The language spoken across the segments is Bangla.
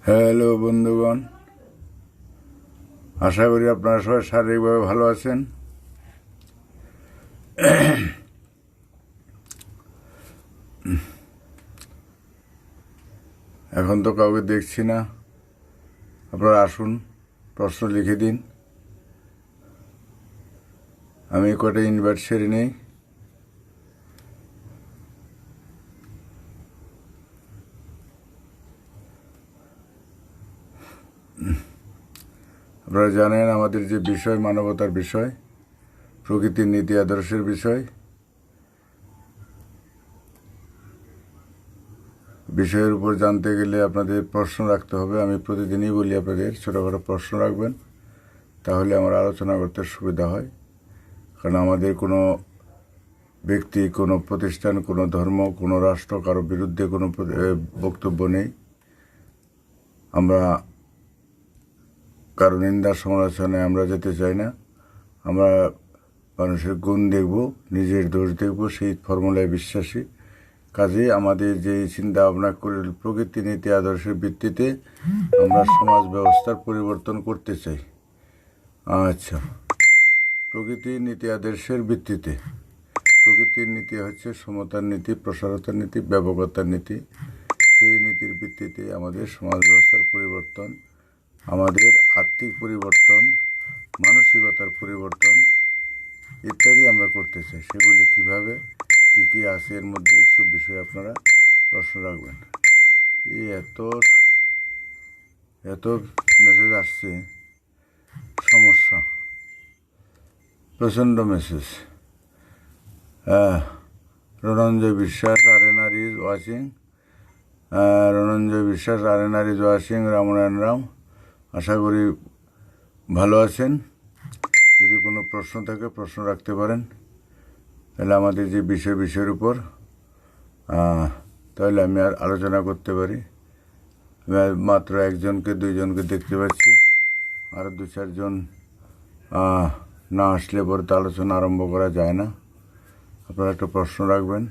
হ্যালো বন্ধুগণ, আশা করি আপনারা সবাই শারীরিকভাবে ভালো আছেন। এখন তো কাউকে দেখছি না, আপনারা আসুন, প্রশ্ন লিখে দিন, আমি কটা ইনভাইট সেরে নেই। আপনারা জানেন আমাদের যে বিষয়, মানবতার বিষয়, প্রকৃতির নীতি আদর্শের বিষয়, বিষয়ের উপর জানতে গেলে আপনাদের প্রশ্ন রাখতে হবে। আমি প্রতিদিনই বলি আপনাদের ছোটোখাটো প্রশ্ন রাখবেন, তাহলে আমার আলোচনা করতে সুবিধা হয়। কারণ আমাদের কোনো ব্যক্তি, কোনো প্রতিষ্ঠান, কোনো ধর্ম, কোনো রাষ্ট্র, কারো বিরুদ্ধে কোনো বক্তব্য নেই। আমরা কারো নিন্দা সমালোচনায় আমরা যেতে চাই না। আমরা মানুষের গুণ দেখব, নিজের দোষ দেখব, সেই ফর্মুলায় বিশ্বাসী। কাজেই আমাদের যে চিন্তা ভাবনা করে প্রকৃতি নীতি আদর্শের ভিত্তিতে আমরা সমাজ ব্যবস্থার পরিবর্তন করতে চাই। আচ্ছা, প্রকৃতির নীতি আদর্শের ভিত্তিতে, প্রকৃতির নীতি হচ্ছে সমতার নীতি, প্রসারতার নীতি, ব্যাপকতার নীতি। সেই নীতির ভিত্তিতে আমাদের সমাজ ব্যবস্থার পরিবর্তন, আমাদের আর্থিক পরিবর্তন, মানসিকতার পরিবর্তন ইত্যাদি আমরা করতে চাই। সেগুলি কিভাবে, কি কি আছে এর মধ্যে, সব বিষয়ে আপনারা প্রশ্ন রাখবেন। এই এত মেসেজ আসছে, সমস্যা, প্রচণ্ড মেসেজ। রণঞ্জয় বিশ্বাস আরএনআর ইজ ওয়াচিং, রণঞ্জয় বিশ্বাস আরএনআর ইজ ওয়াচিং, রামনারায়ণ রাম। আশা করি ভালো আছেন। যদি কোনো প্রশ্ন থাকে প্রশ্ন রাখতে পারেন, তাহলে আমাদের যে বিষয়ের উপর তাহলে আমি আর আলোচনা করতে পারি। আমি মাত্র একজনকে দুইজনকে দেখতে পাচ্ছি, আরও দু চারজন না আসলে পরে তো আলোচনা আরম্ভ করা যায় না। আপনারা একটা প্রশ্ন রাখবেন।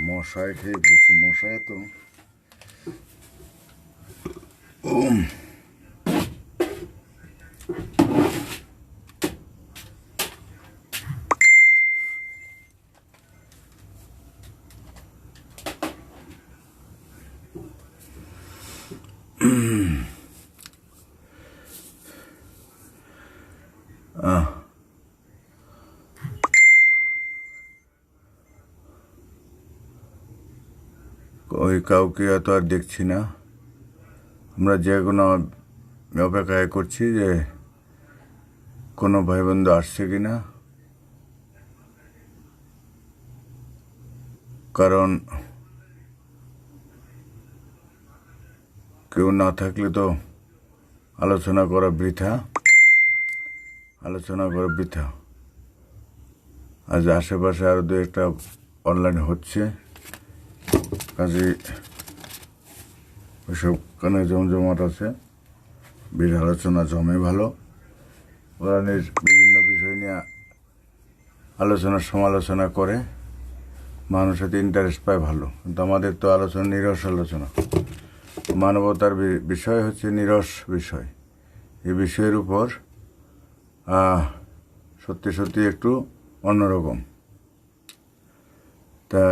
মশায় খেয়ে ফেলছে, মশায় তো ওই কাউকে এত আর দেখছি না। আমরা যে কোনো অপেক্ষায় করছি যে কোনো ভাই বন্ধু আসছে কি না, কারণ কেউ না থাকলে তো আলোচনা করা বৃথা। আজ আশেপাশে আরও দু একটা অনলাইন হচ্ছে, কাজে ওইসব কানে জমজমাট আছে, বীর আলোচনা জমে ভালো। কোরআনের বিভিন্ন বিষয় নিয়ে আলোচনা সমালোচনা করে, মানুষ এতে ইন্টারেস্ট পায় ভালো। কিন্তু আমাদের তো আলোচনা নিরস আলোচনা। মানবতার বিষয় হচ্ছে নিরস বিষয়। এই বিষয়ের উপর সত্যি একটু অন্যরকম। তা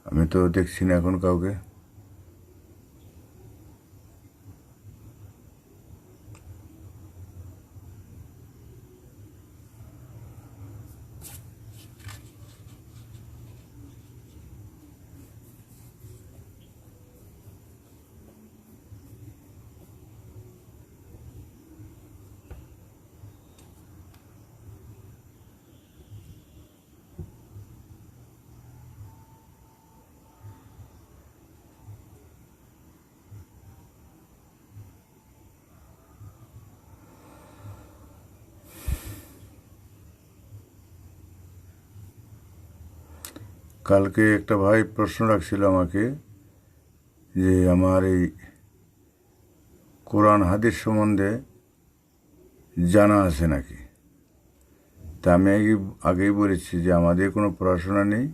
আমি তো দেখছি না এখন কাউকে। কালকে একটা ভাই প্রশ্ন রাখছিল আমাকে যে আমার এই কোরআন হাদিস সম্বন্ধে জানা আছে নাকি? তা আমি আগেই বলেছি যে আমাদের কোনো পড়াশোনা নেই,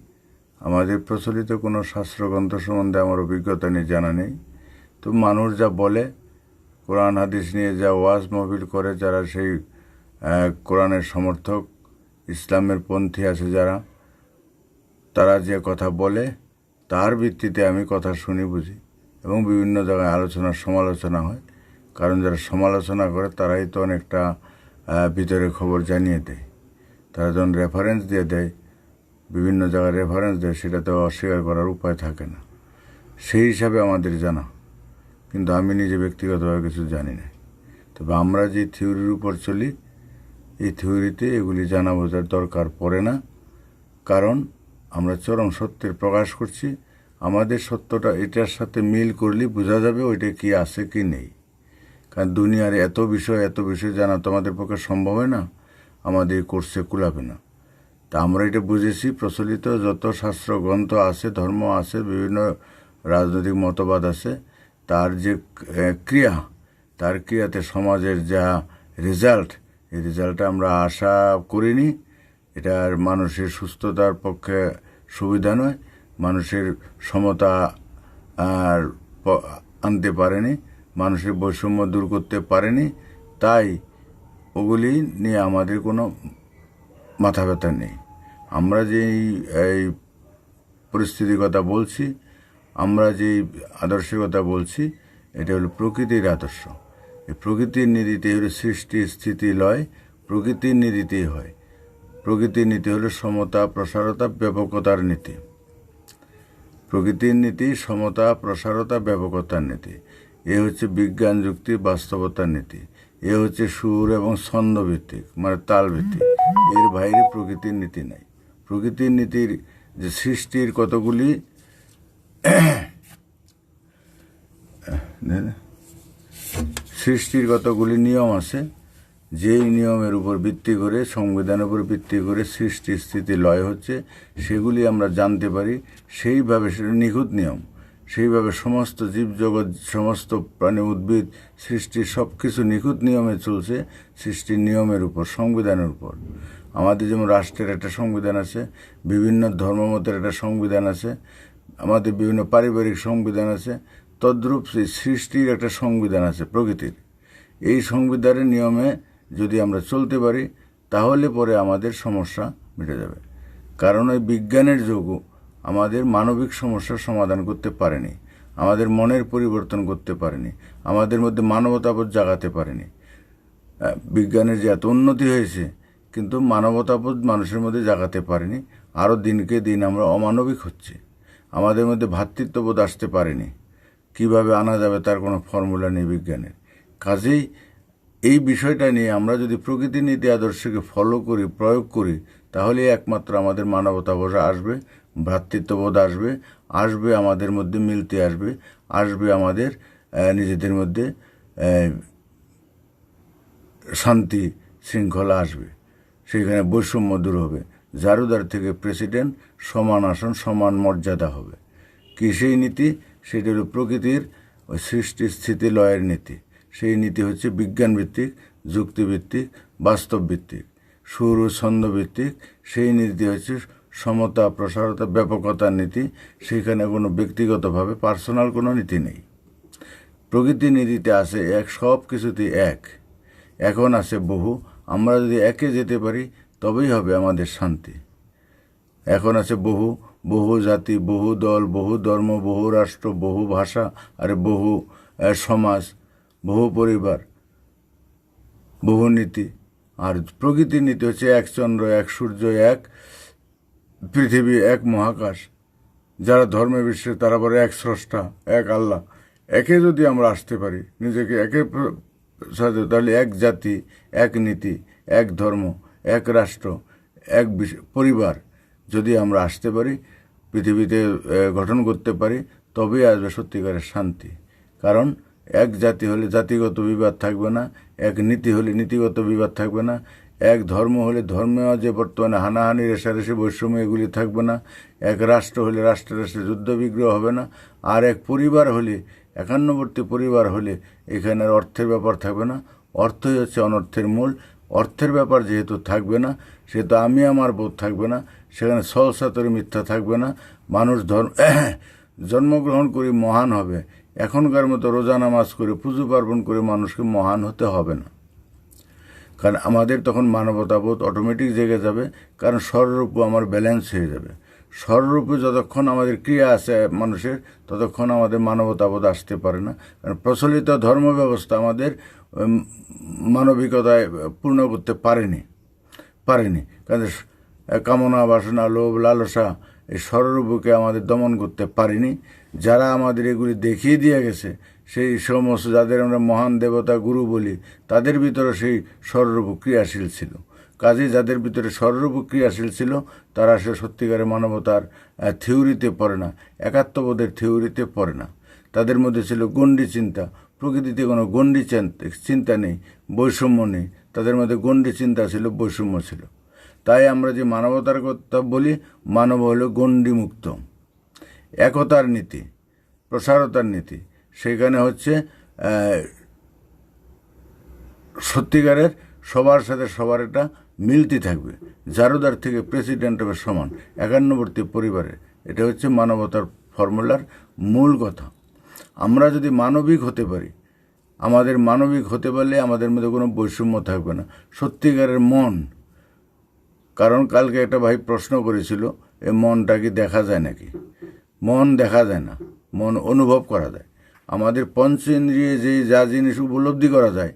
আমাদের প্রচলিত কোনো শাস্ত্রগ্রন্থ সম্বন্ধে আমার অভিজ্ঞতা নেই, জানা নেই। তো মানুষ যা বলে, কোরআন হাদিস নিয়ে যা ওয়াজ মাহফিল করে, যারা সেই কোরআনের সমর্থক, ইসলামের পন্থী আছে যারা, তারা যে কথা বলে তার ভিত্তিতে আমি কথা শুনি, বুঝি, এবং বিভিন্ন জায়গায় আলোচনা সমালোচনা হয়। কারণ যারা সমালোচনা করে তারাই তো অনেকটা ভিতরে খবর জানিয়ে দেয়। তারা যখন রেফারেন্স দিয়ে দেয়, বিভিন্ন জায়গায় রেফারেন্স দেয়, সেটা তো অস্বীকার করার উপায় থাকে না। সেই হিসাবে আমাদের জানা, কিন্তু আমি নিজে ব্যক্তিগতভাবে কিছু জানি না। তবে আমরা যে থিওরির উপর চলি, এই থিওরিতে এগুলি জানা বোঝার দরকার পড়ে না। কারণ আমরা চরম সত্যের প্রকাশ করছি। আমাদের সত্যটা এটার সাথে মিল করলে বোঝা যাবে ওইটা কি আছে কি নেই। কারণ দুনিয়ার এত বিষয় জানা তো আমাদের পক্ষে সম্ভব হয় না, আমাদের কোর্সে কুলাবে না। তা আমরা এটা বুঝেছি, প্রচলিত যত শাস্ত্র গ্রন্থ আছে, ধর্ম আছে, বিভিন্ন রাজনৈতিক মতবাদ আছে, তার যে ক্রিয়া, তার ক্রিয়াতে সমাজের যা রেজাল্ট, এই রেজাল্টটা আমরা আশা করিনি। এটার মানুষের সুস্থতার পক্ষে সুবিধা নয়, মানুষের সমতা আর আনতে পারেনি, মানুষের বৈষম্য দূর করতে পারেনি। তাই ওগুলি নিয়ে আমাদের কোনো মাথা ব্যথা নেই। আমরা যেই এই পরিস্থিতির কথা বলছি, আমরা যেই আদর্শের কথা বলছি, এটা হলো প্রকৃতির আদর্শ। এই প্রকৃতির নীতিতে হলো সৃষ্টি স্থিতি লয়, প্রকৃতির নীতিতেই হয়। প্রকৃতির নীতি হলো সমতা প্রসারতা ব্যাপকতার নীতি। প্রকৃতির নীতি সমতা প্রসারতা ব্যাপকতার নীতি। এ হচ্ছে বিজ্ঞান যুক্তি বাস্তবতার নীতি। এ হচ্ছে সুর এবং ছন্দভিত্তিক, মানে তালভিত্তিক। এর বাইরে প্রকৃতির নীতি নাই। প্রকৃতির নীতির যে সৃষ্টির কতগুলি নিয়ম আছে, যেই নিয়মের উপর ভিত্তি করে, সংবিধানের উপর ভিত্তি করে সৃষ্টি স্থিতি লয় হচ্ছে, সেগুলি আমরা জানতে পারি। সেইভাবে সেটা নিখুঁত নিয়ম, সেইভাবে সমস্ত জীবজগৎ, সমস্ত প্রাণী, উদ্ভিদ, সৃষ্টির সব কিছু নিখুঁত নিয়মে চলছে, সৃষ্টির নিয়মের উপর, সংবিধানের উপর। আমাদের যেমন রাষ্ট্রের একটা সংবিধান আছে, বিভিন্ন ধর্মমতের একটা সংবিধান আছে, আমাদের বিভিন্ন পারিবারিক সংবিধান আছে, তদ্রূপ সেই সৃষ্টির একটা সংবিধান আছে প্রকৃতির। এই সংবিধানের নিয়মে যদি আমরা চলতে পারি, তাহলে পরে আমাদের সমস্যা মিটে যাবে। কারণ ওই বিজ্ঞানের যোগও আমাদের মানবিক সমস্যার সমাধান করতে পারেনি, আমাদের মনের পরিবর্তন করতে পারেনি, আমাদের মধ্যে মানবতাবোধ জাগাতে পারেনি। বিজ্ঞানের যে এত উন্নতি হয়েছে, কিন্তু মানবতাবোধ মানুষের মধ্যে জাগাতে পারেনি। আরও দিনকে দিন আমরা অমানবিক হচ্ছি, আমাদের মধ্যে ভ্রাতৃত্ববোধ আসতে পারেনি। কিভাবে আনা যাবে তার কোনো ফর্মুলা নেই বিজ্ঞানের। কাজেই এই বিষয়টা নিয়ে আমরা যদি প্রকৃতির নীতি আদর্শকে ফলো করি, প্রয়োগ করি, তাহলে একমাত্র আমাদের মানবতাবোধ আসবে, ভ্রাতৃত্ববোধ আসবে, আসবে আমাদের মধ্যে মিলতে আসবে, আসবে আমাদের নিজেদের মধ্যে শান্তি শৃঙ্খলা আসবে। সেখানে বৈষম্য দূর হবে, জারুদার থেকে প্রেসিডেন্ট, সমান আসন সমান মর্যাদা হবে। কি সেই নীতি? সেটা হলো প্রকৃতির সৃষ্টি স্থিতি লয়ের নীতি। সেই নীতি হচ্ছে বিজ্ঞানভিত্তিক, যুক্তিভিত্তিক, বাস্তবভিত্তিক, সুর ও ছন্দভিত্তিক। সেই নীতি হচ্ছে সমতা প্রসারতা ব্যাপকতার নীতি। সেখানে কোনো ব্যক্তিগতভাবে পার্সোনাল কোনো নীতি নেই। প্রকৃতির নীতিতে আছে এক, সব কিছুতেই এক। এখন আছে বহু। আমরা যদি একে যেতে পারি তবেই হবে আমাদের শান্তি। এখন আছে বহু, বহু জাতি, বহু দল, বহু ধর্ম, বহু রাষ্ট্র, বহু ভাষা, আর বহু সমাজ, বহু পরিবার, বহু নীতি। আর প্রকৃতির নীতি হচ্ছে এক চন্দ্র, এক সূর্য, এক পৃথিবী, এক মহাকাশ। যারা ধর্মে বিশ্বাসী তারা বলে এক স্রষ্টা, এক আল্লাহ। একে যদি আমরা আসতে পারি, নিজেকে একে সাথে, তাহলে এক জাতি, এক নীতি, এক ধর্ম, এক রাষ্ট্র, এক পরিবার যদি আমরা আসতে পারি, পৃথিবীতে গঠন করতে পারি, তবেই আসবে সত্যিকারের শান্তি। কারণ এক জাতি হলে জাতিগত বিবাদ থাকবে না, এক নীতি হলে নীতিগত বিবাদ থাকবে না, এক ধর্ম হলে ধর্মীয় যে বর্তমানে হানাহানি রেশারেশি বৈষম্য এগুলি থাকবে না, এক রাষ্ট্র হলে রাষ্ট্রে রাষ্ট্রে যুদ্ধ বিগ্রহ হবে না, আর এক পরিবার হলে একান্নবর্তী পরিবার হলে এখানে আর অর্থের ব্যাপার থাকবে না। অর্থই হচ্ছে অনর্থের মূল। অর্থের ব্যাপার যেহেতু থাকবে না, সেহেতু আমি আমার বোধ থাকবে না, সেখানে সলসাতরে মিথ্যা থাকবে না। মানুষ জন্মগ্রহণ করে মহান হবে। এখনকার মতো রোজা নামাজ করে পুজো পার্বণ করে মানুষকে মহান হতে হবে না, কারণ আমাদের তখন মানবতাবোধ অটোমেটিক জেগে যাবে। কারণ স্বরূপ আমার ব্যালেন্স হয়ে যাবে। স্বরূপে যতক্ষণ আমাদের ক্রিয়া আছে মানুষের, ততক্ষণ আমাদের মানবতাবোধ আসতে পারে না। কারণ প্রচলিত ধর্ম ব্যবস্থা আমাদের মানবিকতায় পূর্ণ করতে পারেনি। কারণ কামনা বাসনা লোভ লালসা এই স্বরূপকে আমাদের দমন করতে পারিনি। যারা আমাদের এগুলি দেখিয়ে দিয়ে গেছে, সেই সমস্ত যাদের আমরা মহান দেবতা গুরু বলি, তাদের ভিতরে সেই স্বরূপ ক্রিয়াশীল ছিল। কাজে যাদের ভিতরে স্বরূপ ক্রিয়াশীল ছিল, তারা সে সত্যিকারের মানবতার থিওরিতে পড়ে না, একাত্মবোধের থিওরিতে পড়ে না। তাদের মধ্যে ছিল গণ্ডি চিন্তা। প্রকৃতিতে কোনো গণ্ডি চিন্তা নেই, বৈষম্য নেই। তাদের মধ্যে গণ্ডি চিন্তা ছিল, বৈষম্য ছিল। তাই আমরা যে মানবতার কথা বলি, মানব হলো গণ্ডিমুক্ত, একতার নীতি, প্রসারতার নীতি। সেখানে হচ্ছে সত্যিকারের সবার সাথে সবার একটা মিলতি থাকবে। জারুদার থেকে প্রেসিডেন্ট হবে সমান একান্নবর্তী পরিবারে। এটা হচ্ছে মানবতার ফর্মুলার মূল কথা। আমরা যদি মানবিক হতে পারি, আমাদের মানবিক হতে পারলে আমাদের মধ্যে কোনো বৈষম্য থাকবে না। সত্যিকারের মন, কারণ কালকে একটা ভাই প্রশ্ন করেছিল, এই মনটা কি দেখা যায় নাকি? মন দেখা যায় না, মন অনুভব করা যায়। আমাদের পঞ্চ ইন্দ্রিয়ে যে যা জিনিস উপলব্ধি করা যায়,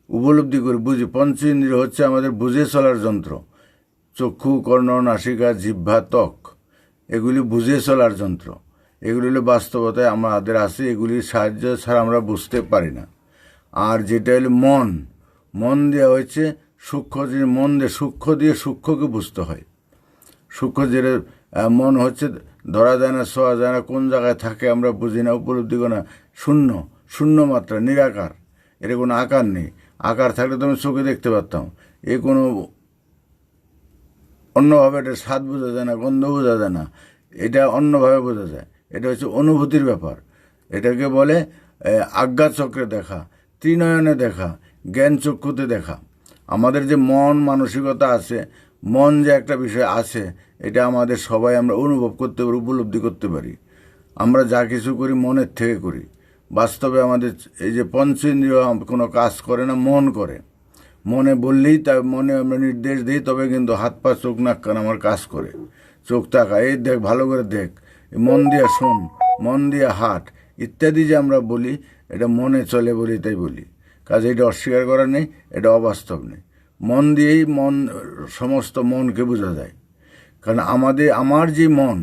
উপলব্ধি করে বুঝি। পঞ্চ ইন্দ্রিয় হচ্ছে আমাদের বুঝে চলার যন্ত্র। চক্ষু, কর্ণ, নাসিকা, জিহ্বা, ত্বক, এগুলি বুঝে চলার যন্ত্র। এগুলি হলো বাস্তবতায় আমাদের আছে। এগুলির সাহায্য ছাড়া আমরা বুঝতে পারি না। আর যেটা হলো মন দেওয়া হয়েছে সূক্ষ্ম, যে মন দিয়ে সূক্ষ্ম দিয়ে সূক্ষ্মকে বুঝতে হয়। সূক্ষ্ম যেটা মন হচ্ছে ধরা যায় না, ছোঁয়া যায় না, কোন জায়গায় থাকে আমরা বুঝি না, উপলব্ধি করি না। শূন্য মাত্রা, নিরাকার। এর কোনো আকার নেই। আকার থাকলে তো আমি চোখে দেখতে পারতাম। কোনো অন্যভাবে এটা স্বাদ বোঝা যায় না, গন্ধ বোঝা যায় না, এটা অন্যভাবে বোঝা যায়। এটা হচ্ছে অনুভূতির ব্যাপার। এটাকে বলে আজ্ঞা চক্রে দেখা, ত্রিনয়নে দেখা, জ্ঞান চক্ষুতে দেখা। আমাদের যে মন মানসিকতা আছে, মন যে একটা বিষয় আছে, এটা আমাদের সবাই আমরা অনুভব করতে পারি, উপলব্ধি করতে পারি। আমরা যা কিছু করি মনের থেকে করি। বাস্তবে আমাদের এই যে পঞ্চ ইন্দ্রিয় কোনো কাজ করে না, মন করে। মনে বললেই তাই, মনে আমরা নির্দেশ দিই, তবে কিন্তু হাত পা চোখ নাক কান আমার কাজ করে। চোখ তাকা, এই দেখ, ভালো করে দেখ, মন দিয়া শোন, মন দিয়া হাট ইত্যাদি যে আমরা বলি, এটা মনে চলে বলি, তাই বলি। কাজে এটা অস্বীকার করা নেই, এটা অবাস্তব নেই। মন দিয়েই সমস্ত মনকে বোঝা যায়। কারণ আমার যে মন,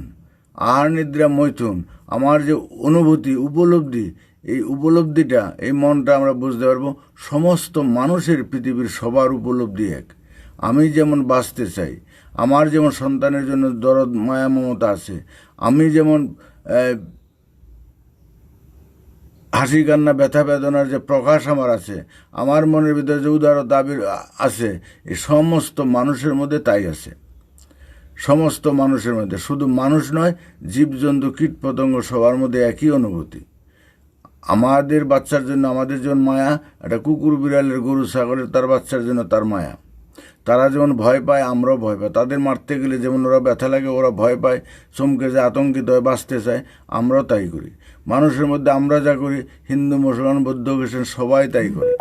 আহার নিদ্রা মৈথুন, আমার যে অনুভূতি, উপলব্ধি, এই উপলব্ধিটা, এই মনটা আমরা বুঝতে পারবো। সমস্ত মানুষের, পৃথিবীর সবার উপলব্ধি এক। আমি যেমন বাঁচতে চাই, আমার যেমন সন্তানের জন্য দরদ মায়া মমতা আছে, আমি যেমন হাসি কান্না ব্যথা বেদনার যে প্রকাশ আমার আছে, আমার মনের ভিতরে যে উদার দাবির আছে, এই সমস্ত মানুষের মধ্যে তাই আছে। সমস্ত মানুষের মধ্যে, শুধু মানুষ নয়, জীবজন্তু কীট পতঙ্গ সবার মধ্যে একই অনুভূতি। আমাদের বাচ্চার জন্য আমাদের যেমন মায়া, একটা কুকুর বিড়ালের গরু ছাগলের তার বাচ্চার জন্য তার মায়া। তারা যেমন ভয় পায়, আমরাও ভয় পাই। তাদের মারতে গেলে যেমন ওরা ব্যথা লাগে, ওরা ভয় পায়, চমকে যায়, আতঙ্কিত হয়, বাঁচতে চায়। আমরাও তাই করি। মানুষের মধ্যে আমরা যা করি, হিন্দু মুসলমান বৌদ্ধ খ্রিস্টান সবাই তাই করে।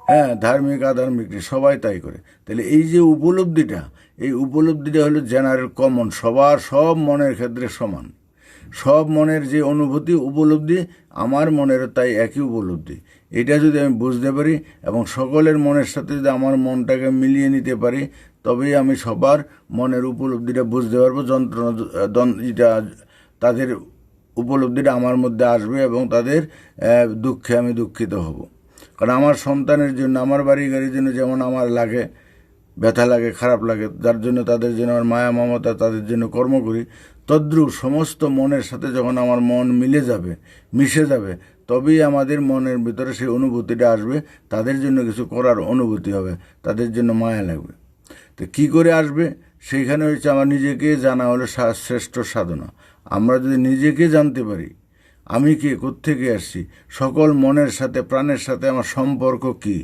হ্যাঁ, ধার্মিক আধার্মিক সবাই তাই করে। তাহলে এই যে উপলব্ধিটা, এই উপলব্ধিটা হলো জেনারেল, কমন, সব মনের ক্ষেত্রে সমান। সব মনের যে অনুভূতি, উপলব্ধি, আমার মনেরও তাই একই উপলব্ধি। এটা যদি আমি বুঝতে পারি এবং সকলের মনের সাথে যদি আমার মনটাকে মিলিয়ে নিতে পারি, তবেই আমি সবার মনের উপলব্ধিটা বুঝতে পারবো। যেটা তাদের উপলব্ধিটা আমার মধ্যে আসবে এবং তাদের দুঃখে আমি দুঃখিত হব। কারণ আমার সন্তানের জন্য, আমার বাড়ি গাড়ির জন্য যেমন আমার লাগে, ব্যথা লাগে, খারাপ লাগে, যার জন্য তাদের জন্য আমার মায়া মমতা, তাদের জন্য কর্ম করি, তদ্রূপ সমস্ত মনের সাথে যখন আমার মন মিশে যাবে, তবেই আমাদের মনের ভিতরে সেই অনুভূতিটা আসবে। তাদের জন্য কিছু করার অনুভূতি হবে, তাদের জন্য মায়া লাগবে। তো কী করে আসবে? সেইখানে হচ্ছে আমার নিজেকে জানা হলো শ্রেষ্ঠ সাধনা। আমরা যদি নিজেকে জানতে পারি, আমি কে, কোত্থেকে আসছি, সকল মনের সাথে প্রাণের সাথে আমার সম্পর্ক কি,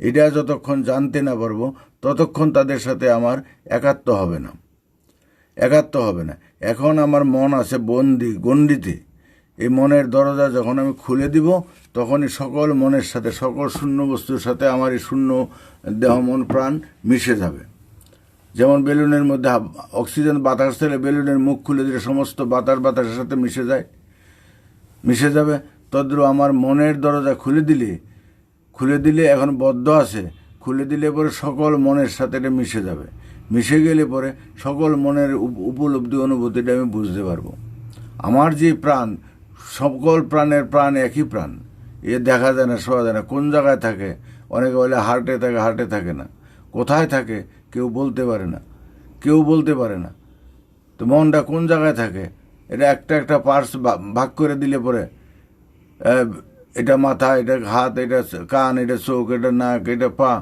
এটা যতক্ষণ জানতে না পারবো ততক্ষণ তাদের সাথে আমার একাত্ম হবে না। এখন আমার মন আছে গণ্ডিতে। এই মনের দরজা যখন আমি খুলে দিব তখনই সকল মনের সাথে, সকল শূন্য বস্তুর সাথে আমার এই শূন্য দেহ মন প্রাণ মিশে যাবে। যেমন বেলুনের মধ্যে অক্সিজেন বাতাস দিলে বেলুনের মুখ খুলে দিলে সমস্ত বাতাসের সাথে মিশে যাবে। তদ্রূপ আমার মনের দরজা খুলে দিলে এখন বদ্ধ আছে, খুলে দিলে পরে সকল মনের সাথে এটা মিশে যাবে। মিশে গেলে পরে সকল মনের উপলব্ধি অনুভূতিটা আমি বুঝতে পারবো। আমার যে প্রাণ, সকল প্রাণের প্রাণ একই প্রাণ, এ দেখা যায় না, শোয়া যায় না। কোন জায়গায় থাকে? অনেকে বলে হার্টে থাকে না। কোথায় থাকে কেউ বলতে পারে না। তো মনটা কোন জায়গায় থাকে? এটা একটা পার্টস ভাগ করে দিলে পরে এটা মাথা, এটা হাত, এটা কান, এটা চোখ, এটা নাক, এটা পা,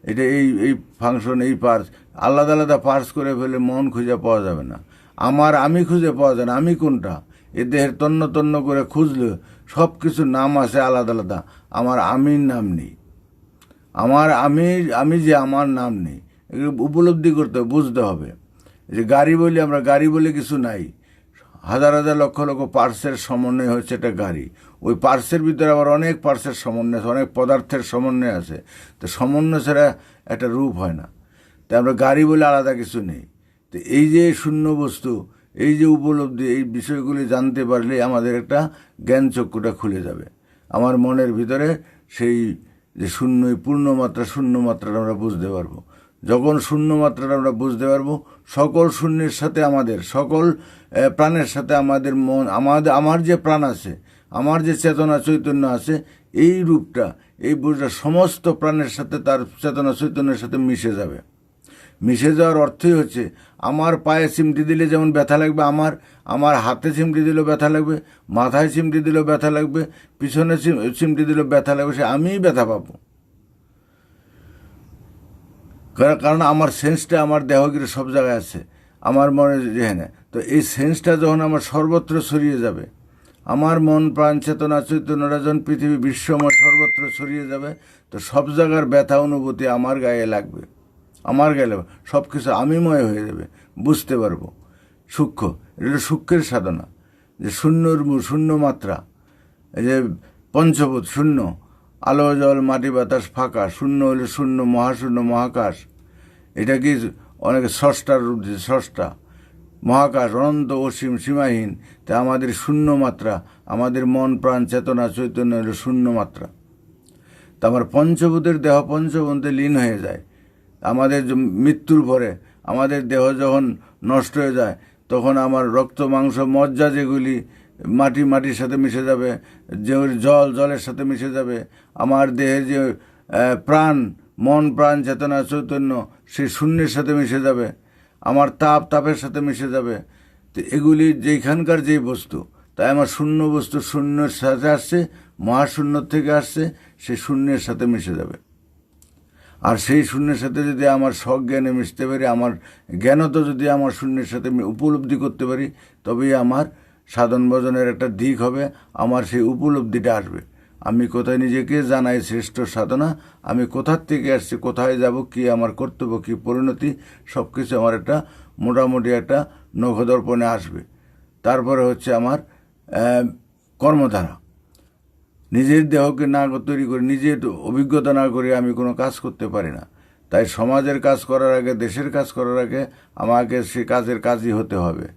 এটা এই ফাংশন, এই পার্টস আলাদা পার্টস করে ফেলে মন খুঁজে পাওয়া যাবে না। আমি খুঁজে পাওয়া যায় না। আমি কোনটা? এ দেহের তন্ন করে খুঁজলে সব কিছুর নাম আছে আলাদা। আমার আমির নাম নেই। আমি যে আমার নাম নেই, এগুলো উপলব্ধি করতে বুঝতে হবে। যে আমরা গাড়ি বলে কিছু নাই। হাজার লক্ষ পার্টসের সমন্বয় হচ্ছে একটা গাড়ি। ওই পার্টসের ভিতরে আবার অনেক পার্টসের সমন্বয় আছে, অনেক পদার্থের সমন্বয় আছে। তো সমন্বয় ছাড়া একটা রূপ হয় না। তাই আমরা গাড়ি বলে আলাদা কিছু নেই। তো এই যে শূন্য বস্তু, এই যে উপলব্ধি, এই বিষয়গুলি জানতে পারলে আমাদের একটা জ্ঞান চক্ষুটা খুলে যাবে। আমার মনের ভিতরে সেই যে পূর্ণ মাত্রাটা আমরা বুঝতে পারবো। যখন শূন্য মাত্রাটা আমরা বুঝতে পারবো, সকল শূন্যের সাথে আমাদের, সকল প্রাণের সাথে আমাদের মন, আমার যে প্রাণ আছে, আমার যে চেতনা চৈতন্য আছে, এই রূপটা, এই বুঝটা সমস্ত প্রাণের সাথে, তার চেতনা চৈতন্যের সাথে মিশে যাওয়ার অর্থই হচ্ছে আমার পায়ে চিমটি দিলে যেমন ব্যথা লাগবে, আমার হাতে চিমটি দিলেও ব্যথা লাগবে, মাথায় চিমটি দিলেও ব্যথা লাগবে, পিছনে চিমটি দিলেও ব্যথা লাগবে, সে আমিই ব্যথা পাবো। কারণ আমার সেন্সটা আমার দেহগিরে সব জায়গায় আছে, আমার মনে যেখানে। তো এই সেন্সটা যখন আমার সর্বত্র ছড়িয়ে যাবে, আমার মন প্রাণ চেতনা চৈতন্যরা যখন পৃথিবী বিশ্বময় সর্বত্র ছড়িয়ে যাবে, তো সব জায়গার ব্যথা অনুভূতি আমার গায়ে লাগবে। সব কিছু আমিময় হয়ে যাবে, বুঝতে পারবো। সূক্ষ্ম, এটা সূক্ষ্মের সাধনা। যে শূন্য মাত্রা, এই যে পঞ্চভূত শূন্য, আলো জল মাটি বাতাস ফাঁকা, শূন্য হলে শূন্য, মহাশূন্য মহাকাশ। এটা কি অনেকে স্রষ্টার রূপ দিচ্ছে, স্রষ্টা মহাকাশ অনন্ত অসীম সীমাহীন। তা আমাদের শূন্য মাত্রা, আমাদের মন প্রাণ চেতনা চৈতন্য হলো শূন্য মাত্রা। তা আমার পঞ্চভূতের দেহ পঞ্চভূতে লীন হয়ে যায়। আমাদের মৃত্যুর পরে আমাদের দেহ যখন নষ্ট হয়ে যায়, তখন আমার রক্ত মাংস মজ্জা যেগুলি মাটির সাথে মিশে যাবে, যেগুলি জলের সাথে মিশে যাবে। আমার দেহের যে প্রাণ, মন প্রাণ চেতনা চৈতন্য, সেই শূন্যের সাথে মিশে যাবে। আমার তাপের সাথে মিশে যাবে। তো এগুলি যেখানকার যেই বস্তু, তাই আমার শূন্য বস্তু শূন্যের সাথে আসছে, মহাশূন্য থেকে আসছে, সে শূন্যের সাথে মিশে যাবে। আর সেই শূন্যের সাথে যদি আমার সজ্ঞানে মিশতে পারি, আমার জ্ঞানত যদি আমার শূন্যের সাথে উপলব্ধি করতে পারি, তবেই আমার সাধন ভজনের একটা দিক হবে, আমার সেই উপলব্ধিটা আসবে। আমি কোথায় নিজেকে জানাই শ্রেষ্ঠ সাধনা, আমি কোথার থেকে আসছি, কোথায় যাব, কি আমার কর্তব্য, কি পরিণতি, সব কিছু আমার একটা মোটামুটি একটা নখদর্পণে আসবে। তারপরে হচ্ছে আমার কর্মধারা। নিজের দেহকে না তৈরি করে, নিজের অভিজ্ঞতা না করে আমি কোনো কাজ করতে পারি না। তাই সমাজের কাজ করার আগে, দেশের কাজ করার আগে আমাকে সে কাজের কাজই হতে হবে।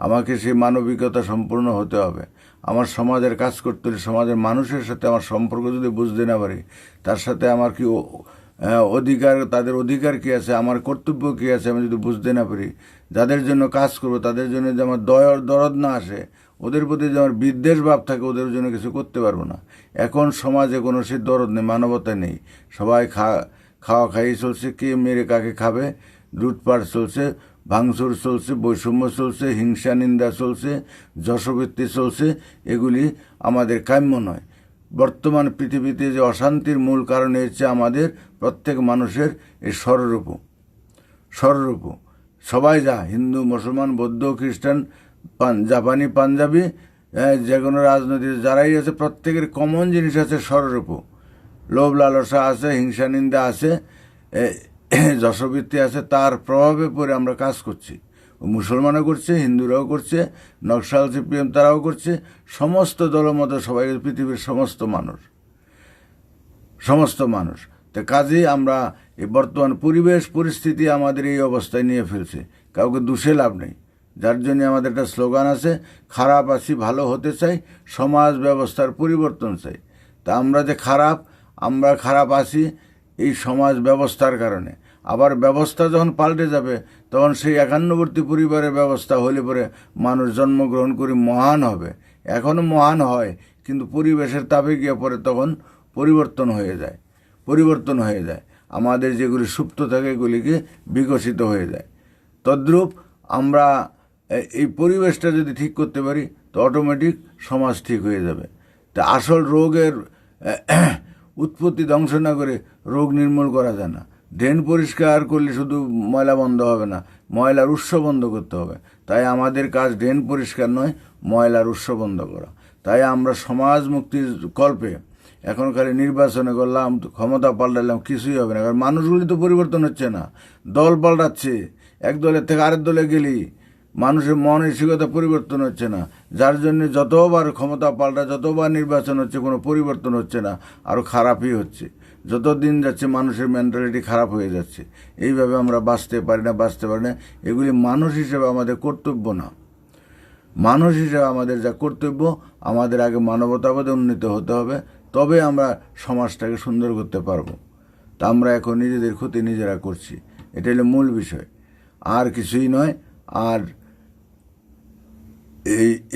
আমাকে সেই মানবিকতা সম্পূর্ণ হতে হবে। আমার সমাজের কাজ করতে হলে সমাজের মানুষের সাথে আমার সম্পর্ক যদি বুঝতে না পারি, তার সাথে আমার কি অধিকার, তাদের অধিকার কী আছে, আমার কর্তব্য কী আছে আমি যদি বুঝতে না পারি, যাদের জন্য কাজ করব তাদের জন্য যে আমার দরদ না আসে, ওদের প্রতি যে আমার বিদ্বেষ ভাব থাকে, ওদের জন্য কিছু করতে পারবো না। এখন সমাজে কোনো সে দরদ নেই, মানবতা নেই। সবাই খাওয়া খাই চলছে, কে মেরে কাকে খাবে, লুটপাট চলছে, ভাঙচুর চলছে, বৈষম্য চলছে, হিংসা নিন্দা চলছে, যশবৃত্তি চলছে। এগুলি আমাদের কাম্য নয়। বর্তমান পৃথিবীতে যে অশান্তির মূল কারণ হচ্ছে আমাদের প্রত্যেক মানুষের এই স্বরূপ। সবাই যা হিন্দু মুসলমান বৌদ্ধ খ্রিস্টান জাপানি পাঞ্জাবি যে কোনো রাজনৈতিক যারাই আছে প্রত্যেকের কমন জিনিস আছে স্বরূপ, লোভ লালসা আছে, হিংসা নিন্দা আছে, যশবৃত্তি আছে। তার প্রভাবে পড়ে আমরা কাজ করছি। মুসলমানও করছে, হিন্দুরাও করছে, নকশাল সিপিএম তারাও করছে, সমস্ত দলমত সবাই, পৃথিবীর সমস্ত মানুষ। তো কাজেই আমরা এই বর্তমান পরিবেশ পরিস্থিতি আমাদের এই অবস্থায় নিয়ে ফেলছে, কাউকে দোষে লাভ নেই। যার জন্য আমাদের একটা স্লোগান আছে, খারাপ আছি ভালো হতে চাই, সমাজ ব্যবস্থার পরিবর্তন চাই। তা আমরা যে আমরা খারাপ আছি এই সমাজ ব্যবস্থার কারণে। আবার ব্যবস্থা যখন পাল্টে যাবে তখন সেই একান্নবর্তী পরিবারের ব্যবস্থা হলে পরে মানুষ জন্মগ্রহণ করে মহান হবে। এখনও মহান হয়, কিন্তু পরিবেশের তাপে গিয়ে পরে তখন পরিবর্তন হয়ে যায়। আমাদের যেগুলি সুপ্ত থাকে এগুলিকে বিকশিত হয়ে যায়। তদ্রূপ আমরা এই পরিবেশটা যদি ঠিক করতে পারি তো অটোমেটিক সমাজ ঠিক হয়ে যাবে। তা আসল রোগের উৎপত্তি ধ্বংস না করে রোগ নির্মূল করা যায় না। ড্রেন পরিষ্কার করলে শুধু ময়লা বন্ধ হবে না, ময়লার উৎস বন্ধ করতে হবে। তাই আমাদের কাজ ড্রেন পরিষ্কার নয়, ময়লার উৎস বন্ধ করা। তাই আমরা সমাজ মুক্তির কল্পে এখন খালি নির্বাচনে করলাম, ক্ষমতা পাল্টালাম, কিছুই হবে না। কারণ মানুষগুলি তো পরিবর্তন হচ্ছে না, দল পাল্টাচ্ছে। এক দলের থেকে আরেক দলে গেলি মানুষের মানসিকতা পরিবর্তন হচ্ছে না, যার জন্য যতবার ক্ষমতা পাল্টা, যতবার নির্বাচন হচ্ছে কোনো পরিবর্তন হচ্ছে না, আরও খারাপই হচ্ছে। যত দিন যাচ্ছে মানুষের মেন্টালিটি খারাপ হয়ে যাচ্ছে। এইভাবে আমরা বাঁচতে পারি না। এগুলি মানুষ হিসেবে আমাদের কর্তব্য না। মানুষ হিসেবে আমাদের যা কর্তব্য, আমাদের আগে মানবতাবাদে উন্নীত হতে হবে, তবে আমরা সমাজটাকে সুন্দর করতে পারবো। তা আমরা এখন নিজেদের ক্ষতি নিজেরা করছি, এটা হলো মূল বিষয়, আর কিছুই নয়। আর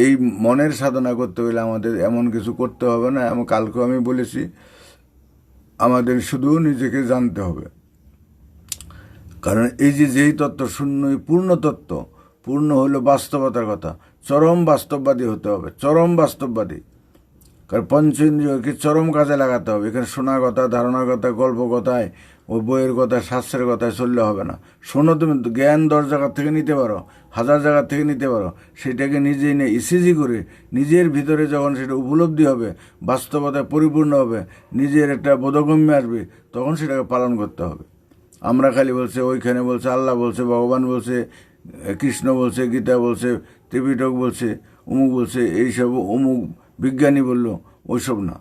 এই মনের সাধনা করতে হলে আমাদের এমন কিছু করতে হবে না। কালকেও আমি বলেছি, আমাদের শুধু নিজেকে জানতে হবে। কারণ এই যেই তত্ত্ব শূন্যই পূর্ণ তত্ত্ব, পূর্ণ হলো বাস্তবতার কথা। চরম বাস্তববাদী হতে হবে, চরম বাস্তববাদী। কারণ পঞ্চ ইন্দ্রিয়কে চরম কাজে লাগাতে হবে। এখানে শোনা কথা, ধারণা কথা, গল্প কথায়, ওই বইয়ের কথা, শাস্ত্রের কথায় চললে হবে না। শোনো, তুমি জ্ঞান 10 জায়গার থেকে নিতে পারো, 1000 জায়গার থেকে নিতে পারো। সেটাকে নিজেই নিয়ে ইসিজি করে নিজের ভিতরে যখন সেটা উপলব্ধি হবে, বাস্তবতায় পরিপূর্ণ হবে, নিজের একটা বোধগম্যে আসবে, তখন সেটাকে পালন করতে হবে। আমরা খালি বলছে, ওইখানে বলছে, আল্লাহ বলছে, ভগবান বলছে, কৃষ্ণ বলছে, গীতা বলছে, ত্রিপিটক বলছে, অমুক বলছে, এইসব অমুক বিজ্ঞানী বলল, ওইসব না।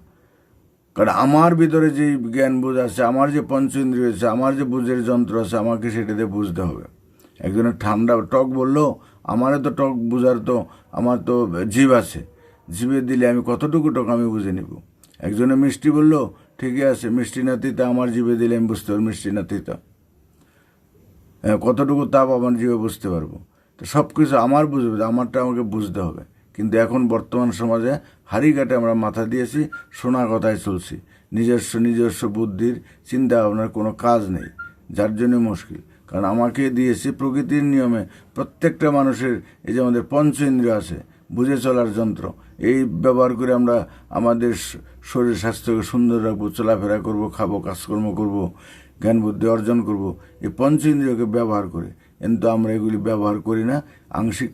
কারণ আমার ভিতরে যে জ্ঞান বোঝ আছে, আমার যে পঞ্চ ইন্দ্রিয় আছে, আমার যে বুঝের যন্ত্র আছে, আমাকে সেটাতে বুঝতে হবে। একজনের ঠান্ডা টক বললো, আমারও তো টক বুঝার তো আমার তো জিভ আছে, জিভে দিলে আমি কতটুকু টক আমি বুঝে নিব। একজনে মিষ্টি বললো, ঠিকই আছে, মিষ্টি না তিতা আমার জিভে দিলে আমি বুঝতে পারবো মিষ্টি না তিতা। কতটুকু তাপ আমার জিভে বুঝতে পারবো। তো সব কিছু আমার বুঝবে, আমারটা আমাকে বুঝতে হবে। কিন্তু বর্তমান সমাজে হাড়িঘাটে আমরা মাথা দিয়েছি, শোনা কথায় চলছি, নিজস্ব বুদ্ধির চিন্তা ভাবনার কোনো কাজ নেই, যার জন্য মুশকিল। কারণ আমাকে দিয়েছি প্রকৃতির নিয়মে প্রত্যেকটা মানুষের এই যে আমাদের পঞ্চ ইন্দ্রিয় আছে, বুঝে চলার যন্ত্র, এই ব্যবহার করে আমরা আমাদের শরীর স্বাস্থ্যকে সুন্দর রাখবো, চলাফেরা করব, খাবো, কাজকর্ম করব, জ্ঞান বুদ্ধি অর্জন করব, এই পঞ্চ ইন্দ্রিয়কে ব্যবহার করে। কিন্তু আমরা এগুলি ব্যবহার করি না, আংশিক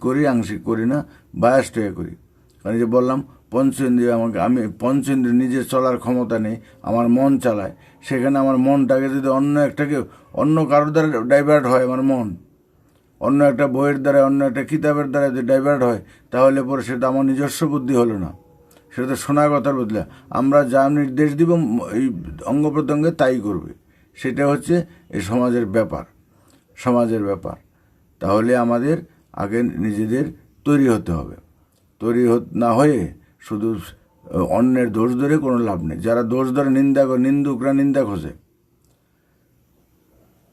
করি না, বায়াস্ট হয়ে করি। কারণ যে বললাম, পঞ্চেন্দ্রিয় আমি পঞ্চেন্দ্রিয় নিজের চলার ক্ষমতা নেই, আমার মন চালায়। সেখানে আমার মনটাকে যদি অন্য কারোর দ্বারা ডাইভার্ট হয়, আমার মন অন্য একটা বইয়ের দ্বারা, অন্য একটা কিতাবের দ্বারা যদি ডাইভার্ট হয়, তাহলে পরে সেটা আমার নিজস্ব বুদ্ধি হলো না, সেটা শোনা কথার বদলে আমরা যা নির্দেশ দিব এই অঙ্গ প্রত্যঙ্গে তাই করবে। সেটা হচ্ছে এই সমাজের ব্যাপার। তাহলে আমাদের আগে নিজেদের তৈরি হতে হবে। না হয়ে শুধু অন্যের দোষ ধরে কোনো লাভ নেই। যারা দোষ ধরে নিন্দুকরা নিন্দা খোঁজে।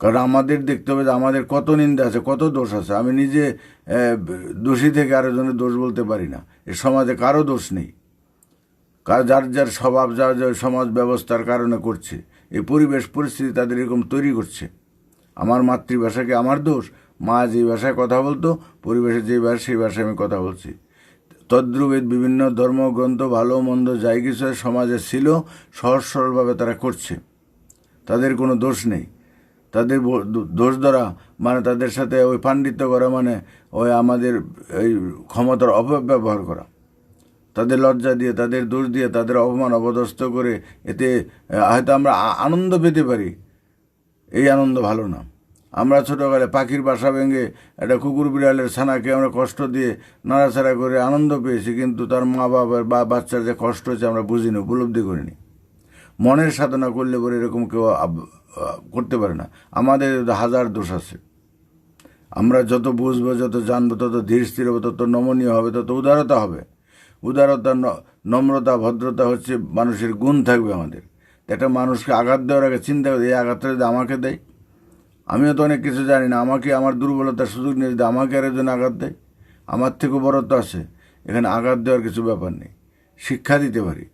কারণ আমাদের দেখতে হবে যে আমাদের কত নিন্দা আছে, কত দোষ আছে। আমি নিজে দোষী থেকে আরেকজনের দোষ বলতে পারি না। এ সমাজে কারো দোষ নেই। যার স্বভাব, যার সমাজ ব্যবস্থার কারণে করছে, এই পরিবেশ পরিস্থিতি তাদের এরকম তৈরি করছে। আমার মাতৃভাষাকে আমার দোষ? মা যেই ভাষায় কথা বলতো, পরিবেশে যেই ভাষা, সেই ভাষায় আমি কথা বলছি। তদ্রুপের বিভিন্ন ধর্মগ্রন্থ, ভালো মন্দ যাই কিছু সমাজে ছিল, সহজ সরলভাবে তারা করছে, তাদের কোনো দোষ নেই। তাদের দোষ ধরা মানে তাদের সাথে ওই পাণ্ডিত্য করা, মানে ওই আমাদের এই ক্ষমতার অপব্যবহার করা। তাদের লজ্জা দিয়ে, তাদের দোষ দিয়ে, তাদের অপমান অপদস্থ করে এতে হয়তো আমরা আনন্দ পেতে পারি। এই আনন্দ ভালো না। আমরা ছোটোকালে পাখির বাসা ভেঙে একটা কুকুর বিড়ালের ছানাকে আমরা কষ্ট দিয়ে নাড়াচাড়া করে আনন্দ পেয়েছি, কিন্তু তার মা বাবার বা বাচ্চার যে কষ্ট হচ্ছে আমরা বুঝিনি, উপলব্ধি করিনি। মনের সাধনা করলে পরে এরকম কেউ করতে পারে না। আমাদের হাজার দোষ আছে। আমরা যত বুঝবো, যত জানবো, তত ধীর স্থির হবে, তত নমনীয় হবে, তত উদারতা হবে। উদারতা, নম্রতা, ভদ্রতা হচ্ছে মানুষের গুণ থাকবে আমাদের। একটা মানুষকে আঘাত দেওয়ার আগে চিন্তা করে, এই আঘাতটা যদি আমাকে দেয়, আমিও তো অনেক কিছু জানি না, আমাকে আমার দুর্বলতার সুযোগ নিয়ে যদি আমাকে আর একজন আঘাত দেয়, আমার থেকেও বড় তো আছে। এখানে আঘাত দেওয়ার কিছু ব্যাপার নেই। শিক্ষা দিতে পারি।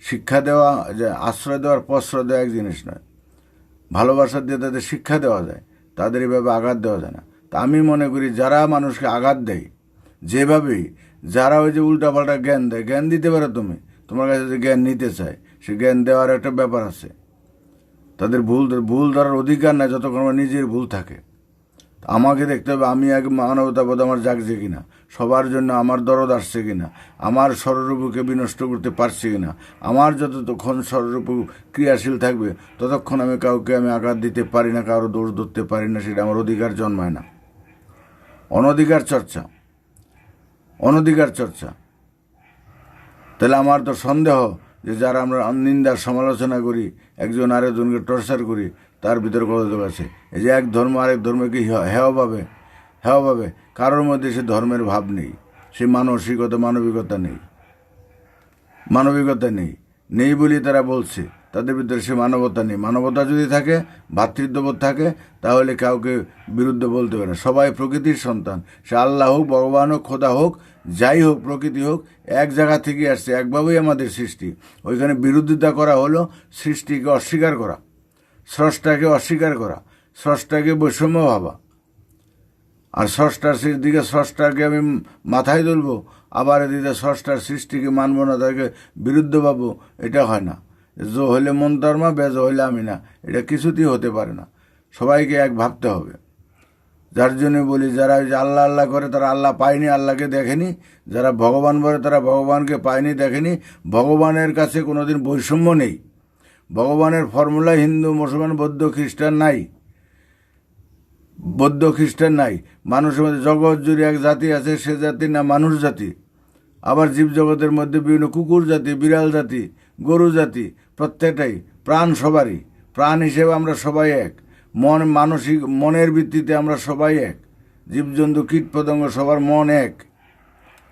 শিক্ষা দেওয়া, যে আশ্রয় দেওয়ার প্রশ্রয় দেওয়া এক জিনিস নয়। ভালোবাসা দিয়ে তাদের শিক্ষা দেওয়া যায়, তাদের এভাবে আঘাত দেওয়া যায় না। তা আমি মনে করি যারা মানুষকে আঘাত দেয়, যেভাবেই, যারা ওই যে উল্টাপাল্টা জ্ঞান দেয়, জ্ঞান দিতে পারো তুমি, তোমার কাছে যে জ্ঞান নিতে চায়, সে জ্ঞান দেওয়ার একটা ব্যাপার আছে। তাদের ভুল ধরার অধিকার নাই যতক্ষণ আমার নিজের ভুল থাকে। আমাকে দেখতে হবে আমি এক মানবতাবোধ আমার জাগছে কিনা, সবার জন্য আমার দরদ আসছে কিনা, আমার স্বরূপকে বিনষ্ট করতে পারছে কিনা। আমার যতক্ষণ স্বরূপ ক্রিয়াশীল থাকবে ততক্ষণ আমি কাউকে আঘাত দিতে পারি না, কারো দোষ ধরতে পারি না, সেটা আমার অধিকার জন্মায় না। অনধিকার চর্চা। তাহলে আমার তো সন্দেহ যে যারা আমরা নিন্দার সমালোচনা করি, একজন আরেকজনকে টর্চার করি, তার ভিতরে কত লোক আছে। এই যে এক ধর্ম আরেক ধর্মকে হেয় পাবে, কারোর মধ্যে সে ধর্মের ভাব নেই, সে মানবিকতা নেই বলি তারা বলছে, তাদের ভিতরে সে মানবতা নেই। মানবতা যদি থাকে, ভ্রাতৃত্ববোধ থাকে, তাহলে কাউকে বিরুদ্ধে বলতে পারে না। সবাই প্রকৃতির সন্তান, সে আল্লাহ হোক, ভগবান হোক, খোদা হোক, যাই হোক, প্রকৃতি হোক, এক জায়গা থেকে আসছে, একভাবেই আমাদের সৃষ্টি। ওইখানে বিরোধিতা করা হলো সৃষ্টিকে অস্বীকার করা, স্রষ্টাকে অস্বীকার করা, স্রষ্টাকে বৈষম্য ভাবা। আর স্রষ্টার দিকে স্রষ্টাকে আমি মাথায় তুলবো, আবার এদিকে স্রষ্টার সৃষ্টিকে মানব না, তাকে বিরুদ্ধ ভাবো, এটা হয় না। জো হইলে মন ধর্মা, বেজো হইলে আমি না, এটা কিছুতেই হতে পারে না। সবাইকে এক ভাবতে হবে। যার জন্য বলি, যারা আল্লাহ আল্লাহ করে তারা আল্লাহ পায়নি, আল্লাহকে দেখেনি। যারা ভগবান বলে তারা ভগবানকে পায়নি, দেখেনি। ভগবানের কাছে কোনোদিন বৈষম্য নেই। ভগবানের ফর্মুলা হিন্দু, মুসলমান, বৌদ্ধ, খ্রিস্টান নাই। মানুষের মধ্যে জগৎ জুড়ে এক জাতি আছে, সে জাতির নাম মানুষ জাতি। আবার জীবজগতের মধ্যে বিভিন্ন কুকুর জাতি, বিড়াল জাতি, গরু জাতি, প্রত্যেকটাই প্রাণ সবারই। প্রাণ হিসেবে আমরা সবাই এক। মনের ভিত্তিতে আমরা সবাই এক। জীবজন্তু, কীট পতঙ্গ, সবার মন এক।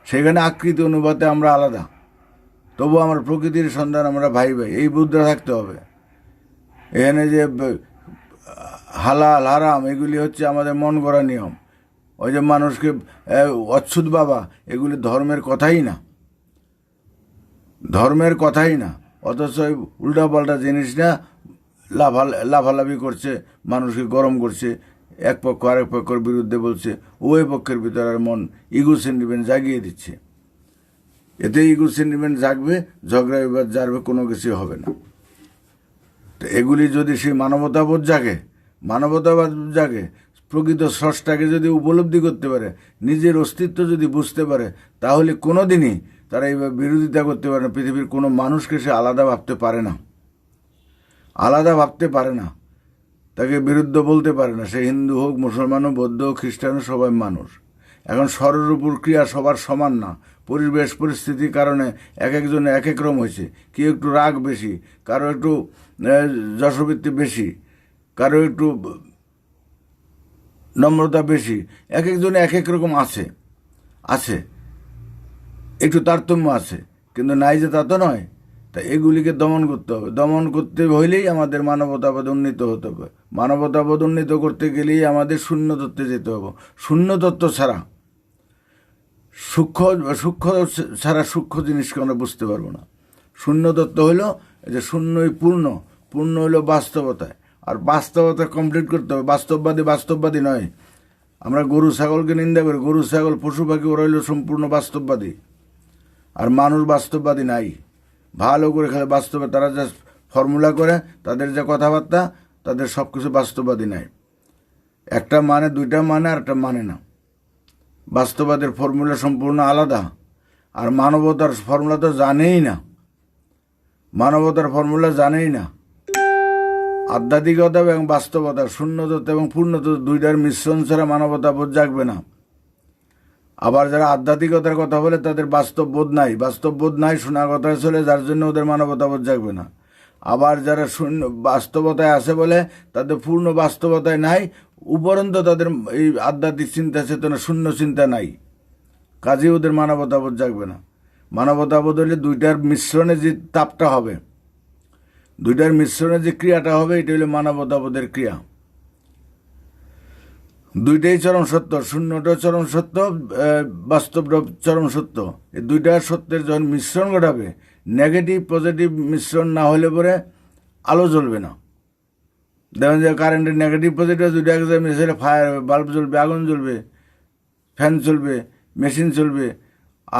সেখানে আকৃতি অনুপাতে আমরা আলাদা, তবু আমরা প্রকৃতির সন্তান, আমরা ভাই। এই বুদ্ধা থাকতে হবে। এখানে যে হালাল হারাম এগুলি হচ্ছে আমাদের মন গড়া নিয়ম। ওই যে মানুষকে অচ্ছুত বাবা, এগুলি ধর্মের কথাই না। অথচ উল্টাপাল্টা জিনিসটা লাফালাফি করছে, মানুষকে গরম করছে, এক পক্ষ আরেক পক্ষের বিরুদ্ধে বলছে, উভয় পক্ষের ভিতরে মন ইগো সেন্টিমেন্ট জাগিয়ে দিচ্ছে। এতে ইগো সেন্টিমেন্ট জাগবে, ঝগড়া বিবাদ জাগবে, কোনো কিছু হবে না। তো এগুলি যদি সেই মানবতাবোধ জাগে, প্রকৃত স্রষ্টাকে যদি উপলব্ধি করতে পারে, নিজের অস্তিত্ব যদি বুঝতে পারে, তাহলে কোনো দিনই তারা এইভাবে বিরোধিতা করতে পারে না। পৃথিবীর কোনো মানুষকে সে আলাদা ভাবতে পারে না, তাকে বিরুদ্ধ বলতে পারে না। সে হিন্দু হোক, মুসলমান হোক, বৌদ্ধ হোক, খ্রিস্টান হোক, সবাই মানুষ। এখন স্বরূপ ক্রিয়া সবার সমান না। পরিবেশ পরিস্থিতির কারণে এক একজনের এক এক রকম হয়েছে। কেউ একটু রাগ বেশি, কারো একটু যশবৃত্তি বেশি, কারো একটু নম্রতা বেশি, এক একজনে এক এক রকম আছে, একটু তারতম্য আছে, কিন্তু নাই যে তা তো নয়। তা এগুলিকে দমন করতে হবে। দমন করতে হইলেই আমাদের মানবতাবোধ উন্নীত হতে হবে। মানবতাবোধ উন্নীত করতে গেলেই আমাদের শূন্য তত্ত্বে যেতে হবে। শূন্য তত্ত্ব ছাড়া, সূক্ষ্ম ছাড়া সূক্ষ্ম জিনিসকে আমরা বুঝতে পারবো না। শূন্য তত্ত্ব হইল যে শূন্যই পূর্ণ হইল বাস্তবতায়। আর বাস্তবতা কমপ্লিট করতে হবে। বাস্তববাদী নয়। আমরা গরু ছাগলকে নিন্দা করি, গরু ছাগল পশু পাখি ওরা হইল সম্পূর্ণ বাস্তববাদী। আর মানুষ বাস্তববাদী নাই। ভালো করে খেলে বাস্তবে তারা যা ফর্মুলা করে, তাদের যা কথাবার্তা, তাদের সব কিছু বাস্তববাদী নাই। একটা মানে, দুইটা মানে, আর একটা মানে না। বাস্তববাদের ফর্মুলা সম্পূর্ণ আলাদা। আর মানবতার ফর্মুলা তো জানেই না, মানবতার ফর্মুলা জানেই না। আধ্যাত্মিকতা এবং বাস্তবতা, শূন্যতত্ত্ব এবং পূর্ণতত্ত্ব দুইটার মিশ্রণ ছাড়া মানবতা বোধ জাগবে না। আবার যারা আধ্যাত্মিকতার কথা বলে তাদের বাস্তব বোধ নাই, বাস্তব বোধ নাই, শোনা কথা চলে, যার জন্য ওদের মানবতা বোধ জাগবে না। আবার যারা শূন্য বাস্তবতায় আছে বলে তাদের পূর্ণ বাস্তবতায় নাই, উপরন্ত তাদের এই আধ্যাত্মিক চিন্তা চেতনা শূন্য চিন্তা নাই, কাজেই ওদের মানবতাবোধ জাগবে না। মানবতাবোধ হলে দুইটার মিশ্রণে যে তাপটা হবে, দুইটার মিশ্রণে যে ক্রিয়াটা হবে, এটা হলো মানবতাবোধের ক্রিয়া। দুইটাই চরম সত্য, শূন্যটা চরম সত্য, বাস্তবটা চরম সত্য। এই দুইটা সত্যের যখন মিশ্রণ ঘটাবে, নেগেটিভ পজিটিভ মিশ্রণ না হলে পরে আলো জ্বলবে না। দেখেন যে কারেন্টের নেগেটিভ পজিটিভ দুইটা এক জায়গায় মিশে ফায়ার বাল্ব জ্বলবে, আগুন জ্বলবে, ফ্যান চলবে, মেশিন চলবে,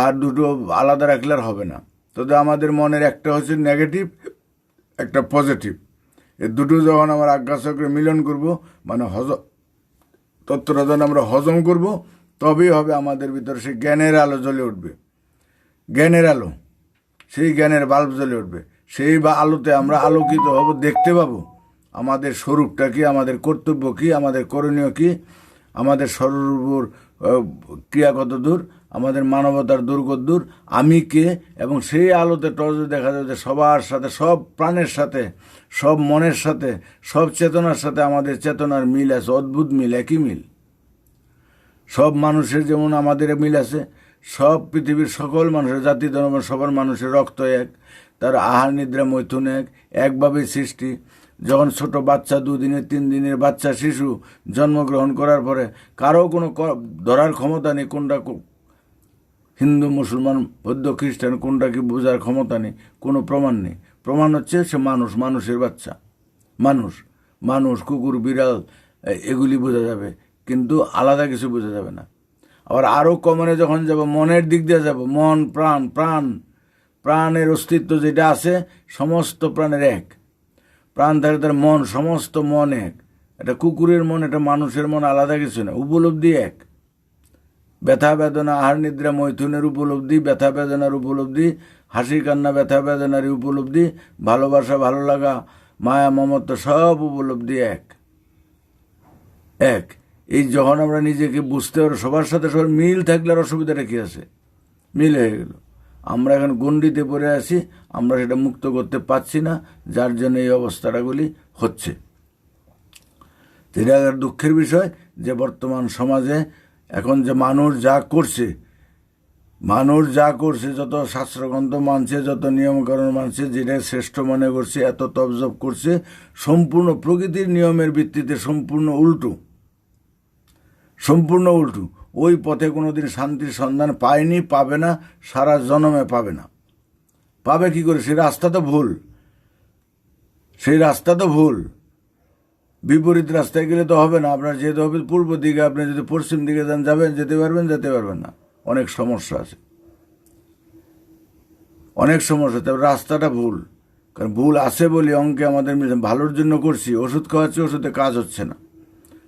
আর দুটো আলাদা রাখলে আর হবে না। তবে আমাদের মনের একটা হচ্ছে নেগেটিভ, একটা পজিটিভ, এই দুটো যখন আমরা আজ্ঞাচক্রে মিলন করব, মানে তত্ত্বটা যখন আমরা হজম করব, তবেই হবে আমাদের ভিতরে সেই জ্ঞানের আলো জ্বলে উঠবে, জ্ঞানের আলো, সেই জ্ঞানের বাল্ব জ্বলে উঠবে। সেই বা আলোতে আমরা আলোকিত হব, দেখতে পাবো আমাদের স্বরূপটা কি, আমাদের কর্তব্য কি, আমাদের করণীয় কি, আমাদের স্বরূপর ক্রিয়া কত দূর, আমাদের মানবতার দূর কত দূর, আমি কে। এবং সেই আলোতে টর্চে দেখা যাবে যে সবার সাথে, সব প্রাণের সাথে, সব মনের সাথে, সব চেতনার সাথে আমাদের চেতনার মিল আছে, অদ্ভুত মিল, একই মিল। সব মানুষের যেমন আমাদের মিল আছে, সব পৃথিবীর সকল মানুষের, জাতি ধর্ম সবার মানুষের রক্ত এক, তার আহার নিদ্রা মৈথুন এক, একভাবেই সৃষ্টি। যখন ছোট বাচ্চা, 2 দিনের 3 দিনের বাচ্চা শিশু জন্মগ্রহণ করার পরে কারো কোনো ধরার ক্ষমতা নেই, কোনটা হিন্দু, মুসলমান, বৌদ্ধ, খ্রিস্টান, কোনটা কি বোঝার ক্ষমতা নেই, কোনো প্রমাণ নেই। প্রমাণ হচ্ছে সে মানুষ, মানুষের বাচ্চা, মানুষ, মানুষ, কুকুর, বিড়াল, এগুলি বোঝা যাবে, কিন্তু আলাদা কিছু বোঝা যাবে না। আবার আরও কমনে যখন যাব, মনের দিক দিয়ে যাব, মন, প্রাণ, প্রাণের অস্তিত্ব যেটা আছে, সমস্ত প্রাণের এক, প্রাণ থাকে তার মন, সমস্ত মন এক। এটা কুকুরের মন, এটা মানুষের মন, আলাদা কিছু না, উপলব্ধি এক। ব্যথা বেদনা, আহার নিদ্রা মৈথুনের উপলব্ধি, ব্যথা বেদনার উপলব্ধি, হাসি কান্না ব্যথা বেদনার উপলব্ধি, ভালোবাসা ভালো লাগা, মায়া মমত্ব, সব উপলব্ধি এক, এক। এই যখন আমরা নিজেকে বুঝতে পারবো, সবার সাথে সবার মিল থাকলে আর অসুবিধাটা কি আছে, মিল হয়ে গেল। আমরা এখন গণ্ডিতে পড়ে আছি, আমরা সেটা মুক্ত করতে পারছি না, যার জন্য এই অবস্থাটাগুলি হচ্ছে। এটা দুঃখের বিষয় যে বর্তমান সমাজে এখন যে মানুষ যা করছে, যত শাস্ত্রগ্রন্থ মানছে, যত নিয়মকানুন মানছে, যেটা শ্রেষ্ঠ মনে করছে, এত তপজপ করছে, সম্পূর্ণ প্রকৃতির নিয়মের ভিত্তিতে সম্পূর্ণ উল্টো, সম্পূর্ণ উল্টো। ওই পথে কোনোদিন শান্তির সন্ধান পায়নি, পাবে না, সারা জন্মে পাবে না। পাবে কি করে? সেই রাস্তা তো ভুল, সেই রাস্তা তো ভুল। বিপরীত রাস্তায় গেলে তো হবে না, আপনার যেতে হবে পূর্ব দিকে। আপনি যদি পশ্চিম দিকে যান, যেতে পারবেন না, অনেক সমস্যা আছে, অনেক সমস্যা। তবে রাস্তাটা ভুল, কারণ ভুল আছে বলে অঙ্কে আমাদের ভালোর জন্য করছি, ওষুধ খাওয়াচ্ছি, ওষুধে কাজ হচ্ছে না,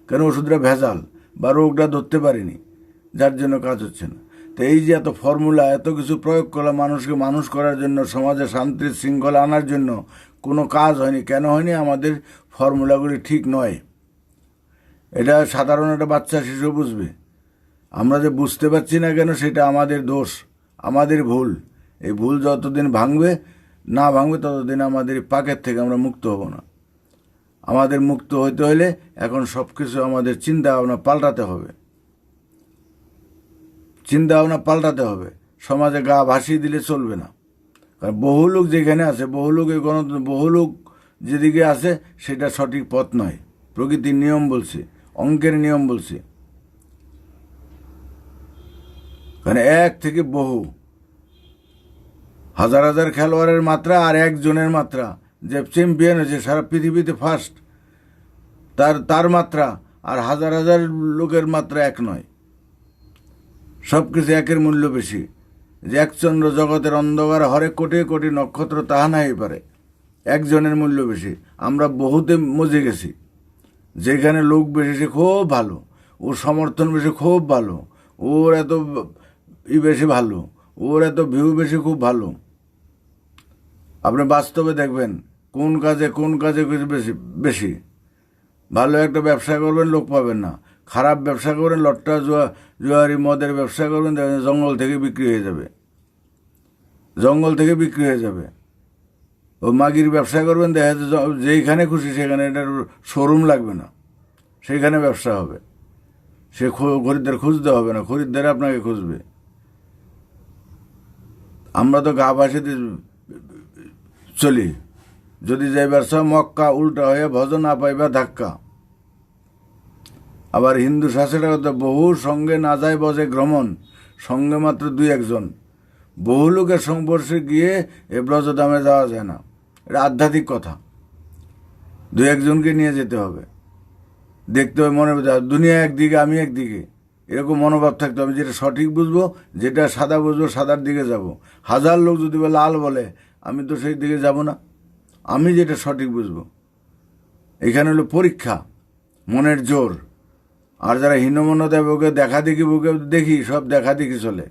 কারণ ওষুধটা ভেজাল বা রোগটা ধরতে পারিনি, যার জন্য কাজ হচ্ছে না। তো এই যে এত ফর্মুলা, এত কিছু প্রয়োগ করলাম মানুষকে মানুষ করার জন্য, সমাজে শান্তির শৃঙ্খলা আনার জন্য, কোনো কাজ হয়নি। কেন হয়নি? আমাদের ফর্মুলাগুলি ঠিক নয়। এটা সাধারণ একটা বাচ্চা শিশু বুঝবে। আমরা যে বুঝতে পারছি না কেন, সেটা আমাদের দোষ, আমাদের ভুল। এই ভুল যতদিন ভাঙবে ততদিন আমাদের পাকের থেকে আমরা মুক্ত হব না। আমাদের মুক্ত হইতে হলে এখন সব কিছু আমাদের চিন্তা ভাবনা পাল্টাতে হবে, চিন্তা ভাবনা পাল্টাতে হবে। সমাজে গা ভাসিয়ে দিলে চলবে না, কারণ বহু লোক যেখানে আছে, বহু লোক যেদিকে আছে, সেটা সঠিক পথ নয়। প্রকৃতির নিয়ম বলছে, অঙ্কের নিয়ম বলছে, কারণ এক থেকে বহু, হাজার হাজার খেলোয়াড়ের মাত্রা আর একজনের মাত্রা, যে চ্যাম্পিয়ন হয়েছে সারা পৃথিবীতে ফার্স্ট, তার মাত্রা আর হাজার হাজার লোকের মাত্রা এক নয়। সব কিছু একের মূল্য বেশি। যে একচন্দ্র জগতের অন্ধকার হরে কোটি কোটি নক্ষত্র, তাহা নাই পারে, একজনের মূল্য বেশি। আমরা বহুতে মজে গেছি, যেখানে লোক বেশি সে খুব ভালো, ওর সমর্থন বেশি খুব ভালো, ওর এত বেশি ভালো, ওর এত ভিউ বেশি, খুব ভালো। আপনি বাস্তবে দেখবেন কোন কাজে বেশি বেশি ভালো একটা ব্যবসা করবেন, লোক পাবেন না। খারাপ ব্যবসা করবেন, লট্টা জুয়ারি মদের ব্যবসা করবেন, দেখবেন জঙ্গল থেকে বিক্রি হয়ে যাবে, জঙ্গল থেকে বিক্রি হয়ে যাবে। ও মাগির ব্যবসা করবেন, দেখা যাচ্ছে যেইখানে খুশি সেখানে এটার শোরুম লাগবে না, সেইখানে ব্যবসা হবে। সে খরিদ্দার খুঁজতে হবে না, খরিদ্দার আপনাকে খুঁজবে। আমরা তো গা ভাসিতে চলি, যদি যাইবার সব মক্কা উল্টা হয়ে ভজন না পাইবা ধাক্কা। আবার হিন্দু শাস্ত্রের কথা, বহু সঙ্গে না যায় বজে ভ্রমণ, সঙ্গে মাত্র 2-1 বহু লোকের সংস্পর্শে গিয়ে এ ব্রজধামে যাওয়া যায় না। এটা আধ্যাত্মিক কথা, 2-1জনকে নিয়ে যেতে হবে, দেখতে হবে মনে, দুনিয়া একদিকে আমি একদিকে, এরকম মনোভাব থাকতে হবে। যেটা সঠিক বুঝবো, যেটা সাদা বুঝবো, সাদার দিকে যাব। 1000 লোক যদি লাল বলে, আমি তো সেই দিকে যাব না, আমি যেটা সঠিক বুঝবো। এখানে হলো পরীক্ষা, মনের জোর। আর যারা হীনমন্যতায় বুকে দেখা দেখি, সব দেখা দেখি চলে,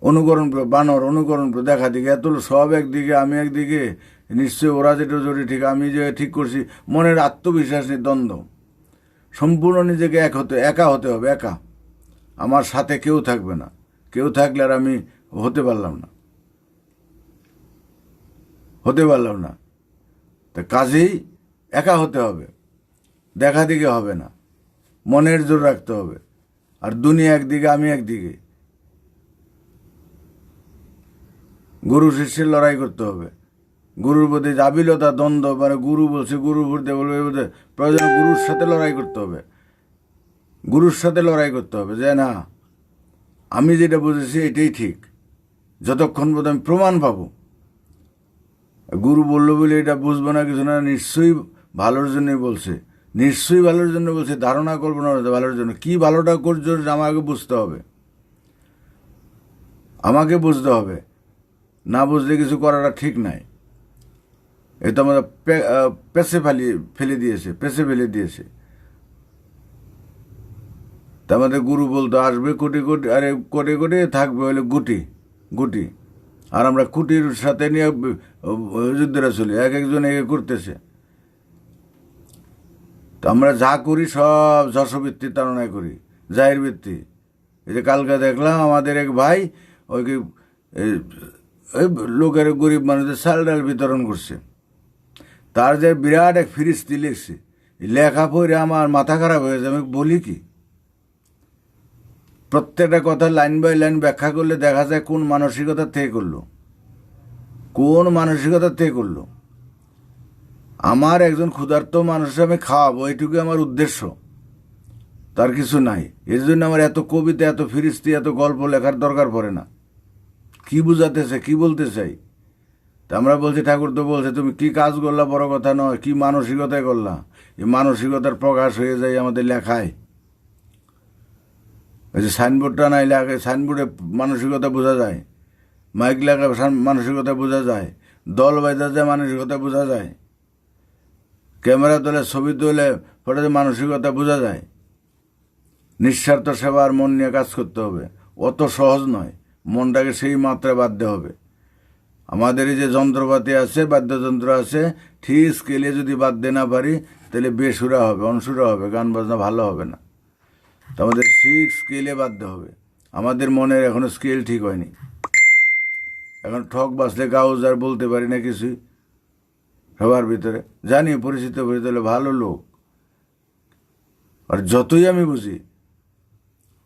অনুকরণ করে, বানর অনুকরণ করে দেখা দেখি, এত সব একদিকে আমি একদিকে, নিশ্চয়ই ওরা যেটা জোরে ঠিক, আমি যে ঠিক করছি। মনের আত্মবিশ্বাস নেই, দ্বন্দ্ব। সম্পূর্ণ নিজেকে একা হতে হবে, একা। আমার সাথে কেউ থাকবে না, কেউ থাকলে আর আমি হতে পারলাম না। তা কাজেই একা হতে হবে, দেখা দিকে হবে না, মনের জোর রাখতে হবে। আর দুনিয়া একদিকে, আমি একদিকে। গুরু শিষ্যের লড়াই করতে হবে, গুরুর প্রতি জাবিলতা, দ্বন্দ্ব, মানে গুরু বলছে, গুরু ভরতে বলবে, প্রয়োজন গুরুর সাথে লড়াই করতে হবে, যে না, আমি যেটা বুঝেছি এটাই ঠিক, যতক্ষণ পর্যন্ত আমি প্রমাণ পাবো। গুরু বললো বলে এটা বুঝবো না কিছু না, নিশ্চয়ই ভালোর জন্যই বলছে, ধারণা করবো না ভালোর জন্য। কি ভালোটা করছো আমাকে বুঝতে হবে, না বুঝলে কিছু করাটা ঠিক নাই। এটা আমরা পেছে ফেলে দিয়েছে। তা আমাদের গুরু বলতো, আসবে কোটি থাকবে হলে গুটি। আর আমরা কুটির সাথে নিয়ে যুদ্ধরা চলি, একজন একে করতেছে। তো আমরা যা করি সব যশবৃত্তির তাড়নায় করি, জাহির বৃত্তি। এই যে কালকে দেখলাম আমাদের এক ভাই ওই লোকের, গরিব মানুষদের চাল ডাল বিতরণ করছে। তার যে বিরাট এক ফিরিস্তি লিখছে, লেখা পড়ে আমার মাথা খারাপ হয়ে যায়। আমি বলি কি, প্রত্যেকটা কথা লাইন বাই লাইন ব্যাখ্যা করলে দেখা যায় কোন মানসিকতা থেকে করলো। আমার একজন ক্ষুধার্ত মানুষের আমি খাওয়াবো, এইটুকু আমার উদ্দেশ্য, তার কিছু নাই। এর জন্য আমার এত কবিতা, এত ফিরিস্তি, এত গল্প লেখার দরকার পড়ে না। কি বুঝাতেছে, কি বলতে চাই। তা আমরা বলছি, ঠাকুর তো বলছে তুমি কি কাজ করলা বড় কথা নয়, কি মানসিকতায় করলা। এই মানসিকতার প্রকাশ হয়ে যায় আমাদের লেখায়। ওই যে সাইনবোর্ডটা নাই, সাইনবোর্ডে মানসিকতা বোঝা যায়, মাইক লেখা মানসিকতা বোঝা যায়, দল বাজা যায় মানসিকতা বোঝা যায়, ক্যামেরা তোলে, ছবি তোলে, ফটোতে মানসিকতা বোঝা যায়। নিঃস্বার্থ সেবার মন নিয়ে কাজ করতে হবে, অত সহজ নয়। মনটাকে সেই মাত্রায় বাঁধতে হবে। আমাদের এই যে যন্ত্রপাতি আছে, বাদ্যযন্ত্র আছে, ঠিক স্কেলে যদি বাঁধতে না পারি, তাহলে বেসুরা হবে, অনসুরা হবে, গান বাজনা ভালো হবে না। তো আমাদের ঠিক স্কেলে বাঁধতে হবে। আমাদের মনের এখনো স্কেল ঠিক হয়নি। এখন ঠক বাসলে গাউজ আর বলতে পারি না কিছুই। সবার ভিতরে জানি পরিচিত হলে ভালো লোক, আর যতই আমি বুঝি,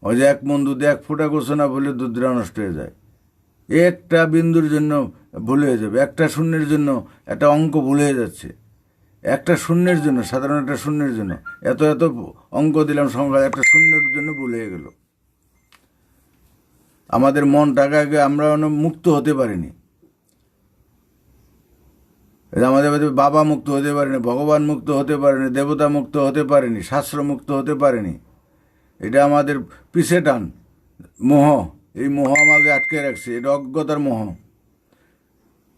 ওই যে 1 মণ দুধে 1 ফোঁটা গোছো না বলে দুধটা নষ্ট হয়ে যায়। একটা বিন্দুর জন্য ভুল হয়ে যাবে, একটা শূন্যের জন্য একটা অঙ্ক ভুল হয়ে যাচ্ছে, একটা শূন্যের জন্য, সাধারণ একটা শূন্যের জন্য এত অঙ্ক দিলাম সংখ্যা, একটা শূন্যের জন্য ভুল হয়ে গেল। আমাদের মনটাকে আগে আমরা মুক্ত হতে পারিনি। আমাদের বাবা মুক্ত হতে পারেনি, ভগবান মুক্ত হতে পারেনি, দেবতা মুক্ত হতে পারেনি, শাস্ত্র মুক্ত হতে পারেনি। এটা আমাদের পিছে টান, মোহ। এই মোহ আমাকে আটকে রাখছে, এটা অজ্ঞতার মোহ,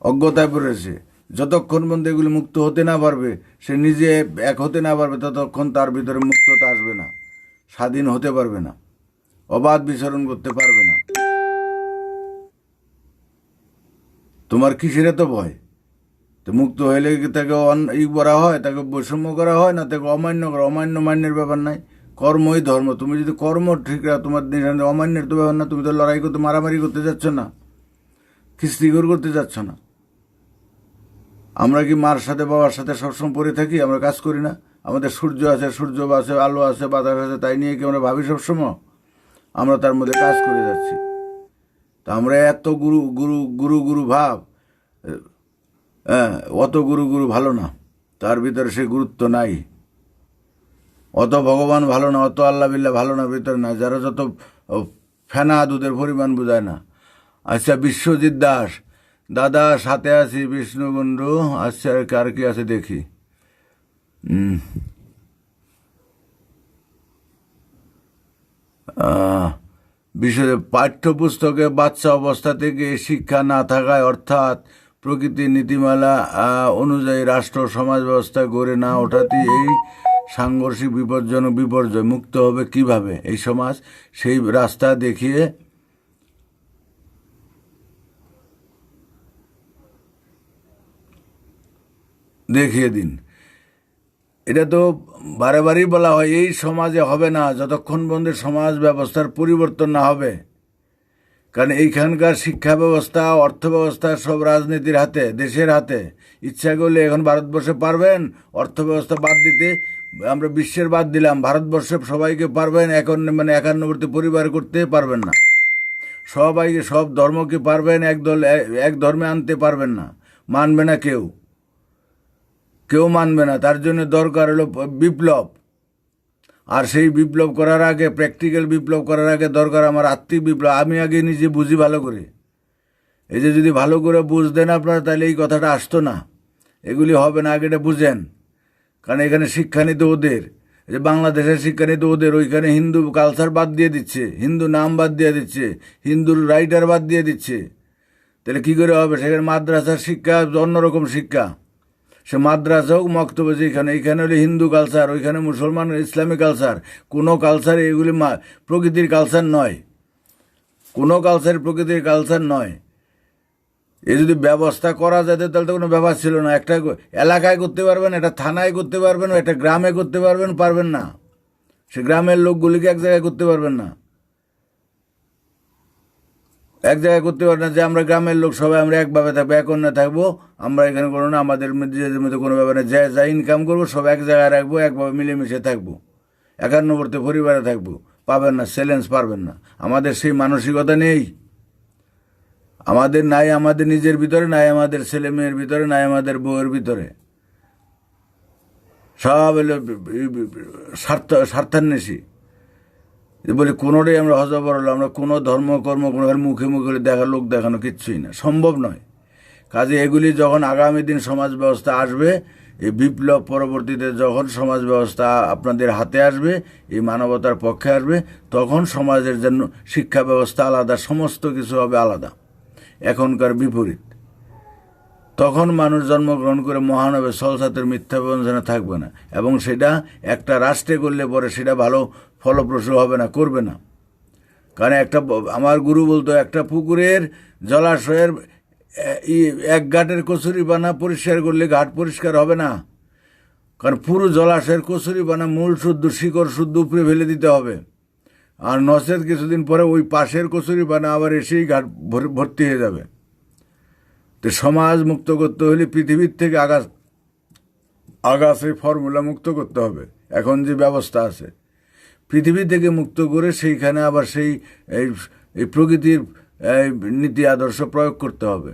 অজ্ঞতায় পড়েছে। যতক্ষণ পর্যন্ত এগুলি মুক্ত হতে না পারবে, সে নিজে এক হতে না পারবে, ততক্ষণ তার ভিতরে মুক্ততা আসবে না, স্বাধীন হতে পারবে না, অবাধ বিচরণ করতে পারবে না। তোমার কিসের এত ভয়? তো মুক্ত হইলে কি তাকে করা হয়, তাকে বৈষম্য করা হয় না, তাকে অমান্য করা? অমান্য মান্যের ব্যাপার নাই, কর্মই ধর্ম। তুমি যদি কর্ম ঠিক রাখো, তোমার অমান্যের তো ব্যাপার না। তুমি তো লড়াই করতে, মারামারি করতে যাচ্ছ না, খিস্তিগর করতে যাচ্ছ না। আমরা কি মার সাথে বাবার সাথে সবসময় পড়ে থাকি? আমরা কাজ করি না? আমাদের সূর্য আছে, সূর্য আছে, আলো আছে, বাতাস আছে, তাই নিয়ে কি আমরা ভাবি সবসময়? আমরা তার মধ্যে কাজ করে যাচ্ছি। তা আমরা এত গুরু গুরু গুরু গুরু ভাব, হ্যাঁ, অত গুরু গুরু ভালো না, তার ভিতরে সে গুরুত্ব নাই। অত ভগবান ভালো না, অত আল্লাহ বিল্লাহ ভালো না, ভিতরে না। যারা যত ফেনা দুধের পরিমাণ বোঝায় না। আচ্ছা, বিশ্বজিৎ দাস, দাদা সাথে আছি বিষ্ণুকুণ্ডু। আচ্ছা, কার কি আছে দেখি। বিষয়ে পাঠ্যপুস্তকে বাচ্চা অবস্থা থেকে শিক্ষা না থাকায়, অর্থাৎ প্রকৃতির নীতিমালা অনুযায়ী রাষ্ট্র সমাজ ব্যবস্থা গড়ে না ওঠাতেই এই সাংঘর্ষিক বিপজ্জনক বিপর্যয়। মুক্ত হবে কিভাবে এই সমাজ? সেই রাস্তা দেখিয়ে দিন। এটা তো বারে বারেই বলা হয়, এই সমাজে হবে না যতক্ষণ পর্যন্ত সমাজ ব্যবস্থার পরিবর্তন না হবে। কারণ এইখানকার শিক্ষা ব্যবস্থা, অর্থ ব্যবস্থা সব রাজনীতির হাতে, দেশের হাতে। ইচ্ছা করলে এখন ভারতবর্ষে পারবেন অর্থ ব্যবস্থা বাদ দিতে, আমরা বিশ্বের বাদ দিলাম, ভারতবর্ষে সবাইকে পারবেন এখন, মানে একান্নবর্তী পরিবার করতে পারবেন না। সবাইকে, সব ধর্মকে পারবেন এক ধর্মে আনতে পারবেন না, মানবে না কেউ মানবে না। তার জন্য দরকার হলো বিপ্লব। আর সেই বিপ্লব করার আগে, প্র্যাকটিক্যাল বিপ্লব করার আগে দরকার আমার আত্মিক বিপ্লব। আমি আগে নিজে বুঝি ভালো করে। এই যে যদি ভালো করে বুঝতেন আপনারা, তাহলে এই কথাটা আসতো না, এগুলি হবে না। আগে এটা বুঝেন। কারণ এখানে শিক্ষানীতি ওদের, যে বাংলাদেশের শিক্ষানীতি ওদের, ওইখানে হিন্দু কালচার বাদ দিয়ে দিচ্ছে, হিন্দু নাম বাদ দিয়ে দিচ্ছে, হিন্দুর রাইটার বাদ দিয়ে দিচ্ছে। তাহলে কী করে হবে? সেখানে মাদ্রাসার শিক্ষা অন্যরকম শিক্ষা। সে মাদ্রাসা হোক, মক্তব্য, যেখানে এইখানে হলে হিন্দু কালচার, ওইখানে মুসলমান ইসলামিক কালচার। কোনো কালচার এগুলি প্রকৃতির কালচার নয়, কোনো কালচার প্রকৃতির কালচার নয়। এ যদি ব্যবস্থা করা যেত তাহলে তো কোনো ব্যাপার ছিল না। একটা এলাকায় করতে পারবেন, একটা থানায় করতে পারবেন, একটা গ্রামে করতে পারবেন না। সে গ্রামের লোকগুলিকে এক জায়গায় করতে পারবেন না, এক জায়গায় করতে পারবেন না। যে আমরা গ্রামের লোক সবাই আমরা একভাবে থাকবো, এক অন্য থাকবো, আমরা এখানে কোনো না, আমাদের মধ্যে কোনো ব্যাপার না, যা ইনকাম করবো সব এক জায়গায় রাখবো, একভাবে মিলেমিশে থাকবো, একান্নবর্তী পরিবারে থাকবো, পাবেন না, চ্যালেঞ্জ পারবেন না। আমাদের সেই মানসিকতা নেই, আমাদের নাই, আমাদের নিজের ভিতরে নাই, আমাদের ছেলে মেয়ের ভিতরে নাই, আমাদের বউয়ের ভিতরে। সব এলো স্বার্থান্বেষী। বলি কোনোটাই আমরা হজবর হলো, আমরা কোনো ধর্মকর্ম কোনো মুখে মুখে লোক দেখানো কিচ্ছুই না, সম্ভব নয়। কাজে এগুলি যখন আগামী দিন সমাজ ব্যবস্থা আসবে, এই বিপ্লব পরবর্তীতে যখন সমাজ ব্যবস্থা আপনাদের হাতে আসবে, এই মানবতার পক্ষে আসবে, তখন সমাজের জন্য শিক্ষা ব্যবস্থা আলাদা, সমস্ত কিছু হবে আলাদা, এখনকার বিপরীত। তখন মানুষ জন্মগ্রহণ করে মহান হবে, সলসাতের মিথ্যা বঞ্চনা থাকবে না। এবং সেটা একটা রাষ্ট্রে করলে পরে সেটা ভালো ফলপ্রসূ হবে না, করবে না। কারণ আমার গুরু বলতো, একটা পুকুরের জলাশয়ের এক ঘাটের কচুরিপানা পরিষ্কার করলে ঘাট পরিষ্কার হবে না। কারণ পুরো জলাশয়ের কচুরিপানা মূল শুদ্ধ, শিকড় শুদ্ধ উপরে ফেলে দিতে হবে। আর নচেত কিছুদিন পরে ওই পাশের কচুরিপানা আবার এসেই ঘাট ভর্তি হয়ে যাবে। তো সমাজ মুক্ত করতে হলে পৃথিবীর থেকে আগাছাই ফর্মুলা মুক্ত করতে হবে। এখন যে ব্যবস্থা আছে পৃথিবী থেকে মুক্ত করে সেইখানে আবার সেই এই প্রকৃতির নীতি আদর্শ প্রয়োগ করতে হবে,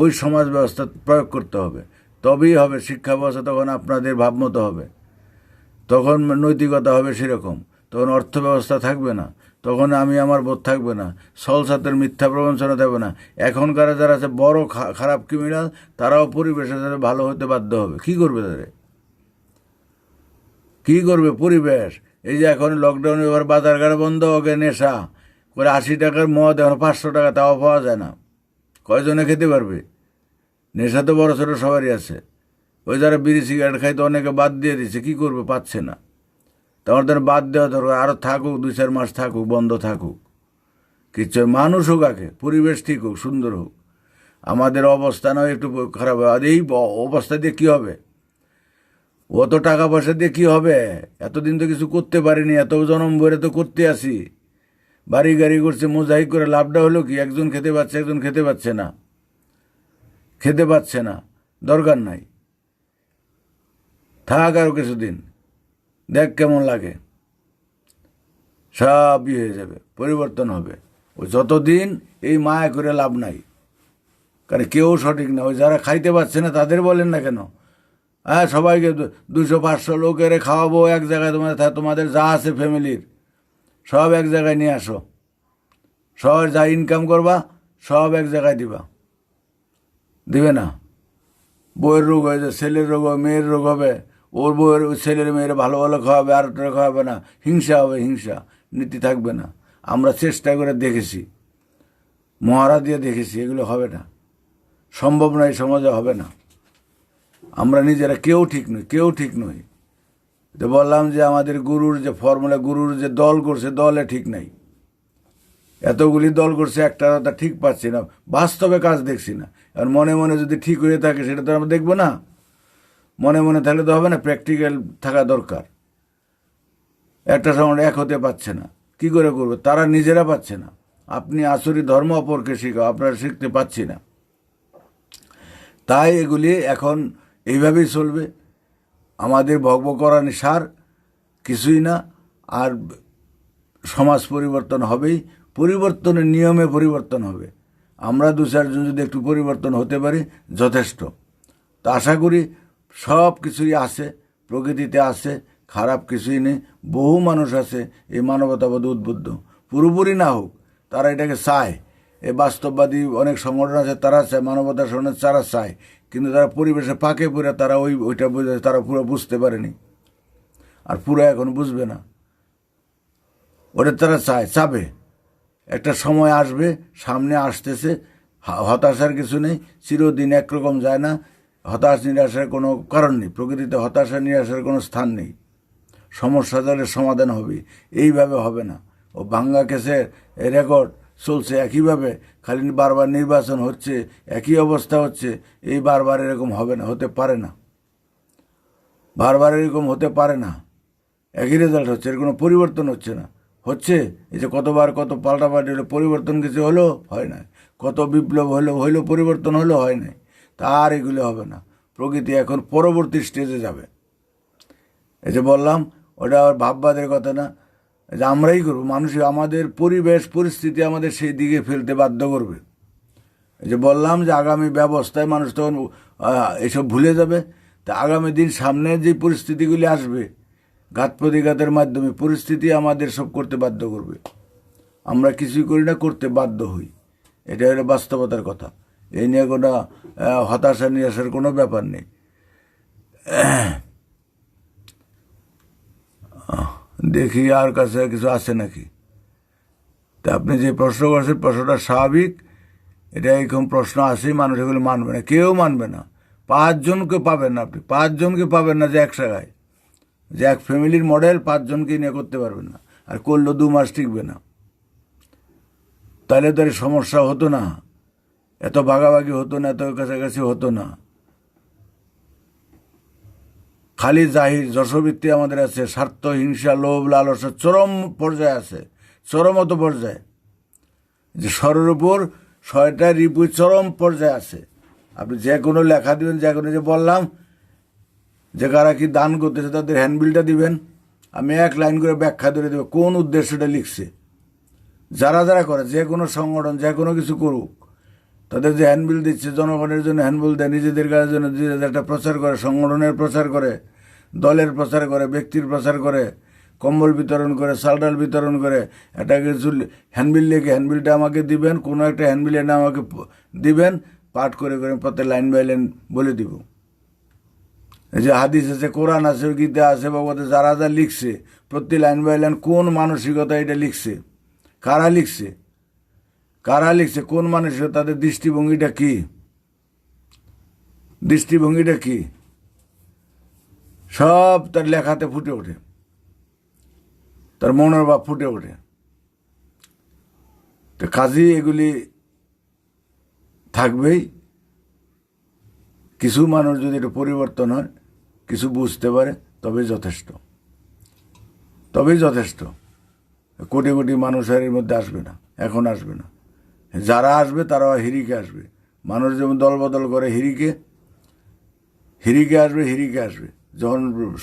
ওই সমাজ ব্যবস্থা প্রয়োগ করতে হবে, তবেই হবে শিক্ষা ব্যবস্থা। তখন আপনাদের ভাবমতো হবে, তখন নৈতিকতা হবে সেরকম, তখন অর্থ ব্যবস্থা থাকবে না, তখন আমি আমার বোধ থাকবে না, সলসাতের মিথ্যা প্রবঞ্চনা থাকবে না। এখনকার যারা আছে বড় খারাপ ক্রিমিনাল, তারাও পরিবেশের সাথে ভালো হতে বাধ্য হবে। কি করবে তাদের? কি করবে পরিবেশ? এই যে এখন লকডাউনে এবার বাজারঘাট বন্ধ, ওকে নেশা করে 80 টাকার মদ এখন 500 টাকা, তাও পাওয়া যায় না। কয়জনে খেতে পারবে? নেশা তো বড় ছোটো সবারই আছে। ওই যারা বিড়ি সিগারেট খাইতে অনেকে বাদ দিয়ে দিচ্ছে, কি করবে? পাচ্ছে না। তোমার তারা বাদ দেওয়া দরকার, আরও থাকুক, 2-4 মাস থাকুক, বন্ধ থাকুক, কিচ্ছু মানুষ হোক, আগে পরিবেশ ঠিক হোক, সুন্দর হোক। আমাদের অবস্থা নয় একটু খারাপ হবে। আর এই অবস্থা দিয়ে কী হবে? অত টাকা পয়সা দিয়ে কী হবে? এতদিন তো কিছু করতে পারিনি, এত জনম ভরে তো করতে আসি, বাড়ি গাড়ি করছে, মোজাহিক করে লাভটা হলো কি? একজন খেতে পাচ্ছে, একজন খেতে পাচ্ছে না, খেতে পাচ্ছে না, দরকার নাই, থাক আরও কিছুদিন, দেখ কেমন লাগে, সব হয়ে যাবে, পরিবর্তন হবে। ওই যতদিন এই মায়া করে লাভ নাই, কারণ কেউ সঠিক না। ওই যারা খাইতে পারছে না তাদের বলেন না কেন? হ্যাঁ, সবাইকে 200-500 লোকের খাওয়াবো এক জায়গায়, তোমাদের যা আছে ফ্যামিলির সব এক জায়গায় নিয়ে আসো, সব যা ইনকাম করবা সব এক জায়গায় দিবা, দিবে না। বউয়ের রোগ হয়ে যায়, ছেলের রোগ হবে, মেয়ের রোগ হবে, ওর বউয়ের ছেলের মেয়ের ভালো ভালো খাওয়াবে, আর খাওয়াবে না, হিংসা হবে, হিংসা, নীতি থাকবে না। আমরা চেষ্টা করে দেখেছি, মহারা দিয়ে দেখেছি, এগুলো হবে না, সম্ভব নয়, সমাজে হবে না। আমরা নিজেরা কেউ ঠিক নই, কেউ ঠিক নই। তো বললাম যে আমাদের গুরুর যে ফর্মুলা, গুরুর যে দল করছে, দলে ঠিক নাই। এতগুলি দল করছে, একটা ঠিক পাচ্ছি না, বাস্তবে কাজ দেখছি না। আর মনে মনে যদি ঠিক হয়ে থাকে সেটা তো আমরা দেখবো না, মনে মনে থাকলে তো হবে না, প্র্যাকটিক্যাল থাকা দরকার। একটা সময় এক হতে পারছে না, কি করে করবে? তারা নিজেরা পাচ্ছে না। আপনি আসরি ধর্ম অপরকে শিখাও, আপনারা শিখতে পাচ্ছি না। তাই এগুলি এখন এইভাবেই চলবে। আমাদের ভগবকরণী সার কিছুই না। আর সমাজ পরিবর্তন হবেই, পরিবর্তনের নিয়মে পরিবর্তন হবে। আমরা 2-4 জন যদি একটু পরিবর্তন হতে পারি যথেষ্ট। তো আশা করি সব কিছুই আছে, প্রকৃতিতে আছে, খারাপ কিছুই নেই। বহু মানুষ আছে এই মানবতাবাদ উদ্বুদ্ধ, পুরোপুরি না হোক, তারা এটাকে চায়। এই বাস্তববাদী অনেক সংগঠন আছে, তারা চায়, মানবতার সঙ্গে তারা চায়, কিন্তু তারা পরিবেশে পাকে পড়ে তারা ওইটা বুঝে, তারা পুরো বুঝতে পারেনি, আর পুরো এখন বুঝবে না। ওটা তারা চাবে, একটা সময় আসবে, সামনে আসতেছে, হতাশার কিছু নেই, চিরদিন একরকম যায় না, হতাশ নিরাশার কোনো কারণ নেই, প্রকৃতিতে হতাশা নিরাশার কোনো স্থান নেই। সমস্যা তাহলে সমাধান হবে, এইভাবে হবে না। ও ভাঙ্গা কেসের রেকর্ড চলছে একইভাবে, খালি বারবার নির্বাচন হচ্ছে, একই অবস্থা হচ্ছে, এই বারবার এরকম হবে না, হতে পারে না, বারবার এরকম হতে পারে না। একই রেজাল্ট হচ্ছে, এর কোনো পরিবর্তন হচ্ছে না। হচ্ছে এই যে কতবার কত পাল্টাপাল্টি হলো, পরিবর্তন কিছু হলো, হয় না। কত বিপ্লব হইলো, পরিবর্তন হলো, হয় নাই। তার এগুলো হবে না। প্রকৃতি এখন পরবর্তী স্টেজে যাবে। এই যে বললাম, ওটা আর ভাববাদের কথা না, যে আমরাই করবো। মানুষ, আমাদের পরিবেশ পরিস্থিতি আমাদের সেই দিকে ফেলতে বাধ্য করবে। এই যে বললাম যে আগামী ব্যবস্থায় মানুষ তখন এসব ভুলে যাবে। তা আগামী দিন সামনে যে পরিস্থিতিগুলি আসবে, ঘাত প্রতিঘাতের মাধ্যমে পরিস্থিতি আমাদের সব করতে বাধ্য করবে। আমরা কিছুই করি না, করতে বাধ্য হই। এটা হলো বাস্তবতার কথা। এই নিয়ে কোনো হতাশা নিরাশার কোনো ব্যাপার নেই। দেখি আর কাছে কিছু আছে নাকি। তা আপনি যে প্রশ্ন করছেন, প্রশ্নটা স্বাভাবিক। এটা এরকম প্রশ্ন আসেই, মানুষ এগুলো মানবে না, কেউ মানবে না। 5 জনকে পাবেন না, আপনি 5 জনকে পাবেন না যে এক জায়গায়, যে এক ফ্যামিলির মডেল 5 জনকে নিয়ে করতে পারবেন না। আর করলেও 2 মাস টিকবে না। তাহলে তো আর সমস্যা হতো না, এত ভাগাভাগি হতো না, এত কাছাকাছি হতো না। খালি জাহির যশোবৃত্তি আমাদের আছে, স্বার্থ, হিংসা, লোভ, লালসা চরম পর্যায়ে আছে, চরমত পর্যায়ে। যে স্বরের উপর 6টা রিপু চরম পর্যায়ে আছে। আপনি যে কোনো লেখা দিবেন, যে কোনো, যে বললাম যে কারা কি দান করতেছে তাদের হ্যান্ডবিলটা দিবেন, আমি 1 লাইন করে ব্যাখ্যা ধরে দেবো কোন উদ্দেশ্যটা লিখছে। যারা যারা করে, যে কোনো সংগঠন যে কোনো কিছু করুক, তাদের যে হ্যান্ডবিল দিচ্ছে, জনগণের জন্য হ্যান্ডবিল দেয়, নিজেদের কাজের জন্য একটা প্রচার করে, সংগঠনের প্রচার করে, দলের প্রচার করে, ব্যক্তির প্রচার করে, কম্বল বিতরণ করে, চাল ডাল বিতরণ করে, একটা কিছু হ্যান্ডবিল লিখে, হ্যান্ডবিলটা আমাকে দিবেন, কোনো একটা হ্যান্ডবিলের নাম আমাকে দিবেন, পাঠ করে করে প্রত্যেক লাইন বাই লাইন বলে দিব। এই যে হাদিস আছে, কোরআন আছে, গীতা আছে, ভগবতে যারা যা লিখছে, প্রত্যেক লাইন বাই লাইন কোন মানসিকতা এটা লিখছে, কারা লিখছে, কারা লিখছে, কোন মানসিকতা, তাদের দৃষ্টিভঙ্গিটা কি, দৃষ্টিভঙ্গিটা কি, সব তার লেখাতে ফুটে ওঠে, তার মনের ভাব ফুটে ওঠে। তো কাজী এগুলি থাকবেই। কিছু মানুষ যদি এটা পরিবর্তন হয়, কিছু বুঝতে পারে, তবেই যথেষ্ট, তবেই যথেষ্ট। কোটি কোটি মানুষ এর মধ্যে আসবে না, এখন আসবে না। যারা আসবে তারা হিরিকে আসবে। মানুষ যেমন দল বদল করে হিরিকে আসবে, হিরিকে আসবে যখন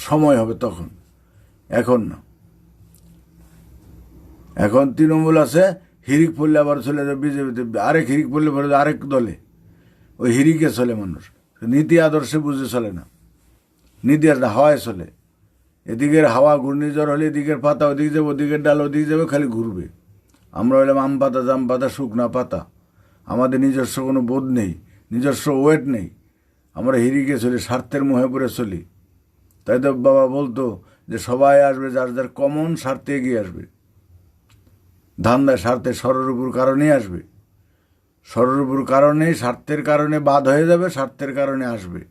সময় হবে তখন, এখন না। এখন তৃণমূল আছে, হিরিক পড়লে আবার চলে যাবে বিজেপিতে, আরেক হিরিক পড়লে পড়ে আরেক দলে, ওই হিরিকে চলে মানুষ। নীতি আদর্শে বুঝে চলে না, নীতি আদর্শ হাওয়ায় চলে। এদিকের হাওয়া ঘূর্ণিঝড় হলে এদিকের পাতা ওদিকে যাবে, ওদিকের ডাল ওদিকে যাবে, খালি ঘুরবে। আমরা হলাম আম পাতা, জাম পাতা, শুকনা পাতা। আমাদের নিজস্ব কোনো বোধ নেই, নিজস্ব ওয়েট নেই। আমরা হিরিকে চলি, স্বার্থের মুহে পড়ে চলি। তাই তো বাবা বলতো যে সবাই আসবে যার যার কমন স্বার্থে এগিয়ে আসবে। ধান্দায় স্বার্থে স্বরূপুর কারণেই আসবে, স্বরূপুর কারণেই, স্বার্থের কারণে বাদ হয়ে যাবে, স্বার্থের কারণে আসবে,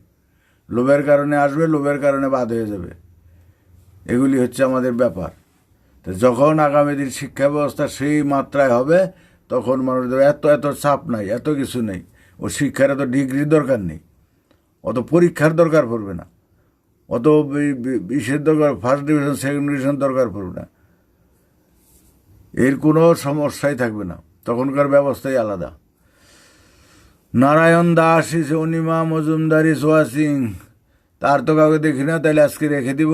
লোভের কারণে আসবে, লোভের কারণে বাদ হয়ে যাবে। এগুলি হচ্ছে আমাদের ব্যাপার। তো যখন আগামী দিন শিক্ষা ব্যবস্থা সেই মাত্রায় হবে, তখন মানুষদের এত এত চাপ নাই, এত কিছু নেই। ও শিক্ষার এত ডিগ্রির দরকার নেই, অত পরীক্ষার দরকার পড়বে না, অত বিশের দরকার, ফার্স্ট ডিভিশন সেকেন্ড ডিভিশন দরকার পড়বে না। এর কোনো সমস্যাই থাকবে না, তখনকার ব্যবস্থাই আলাদা। নারায়ণ দাস ইস অনিমা মজুমদার ইস ওয়াচিং। তার তো কাউকে দেখি না, তাহলে আজকে রেখে দিব।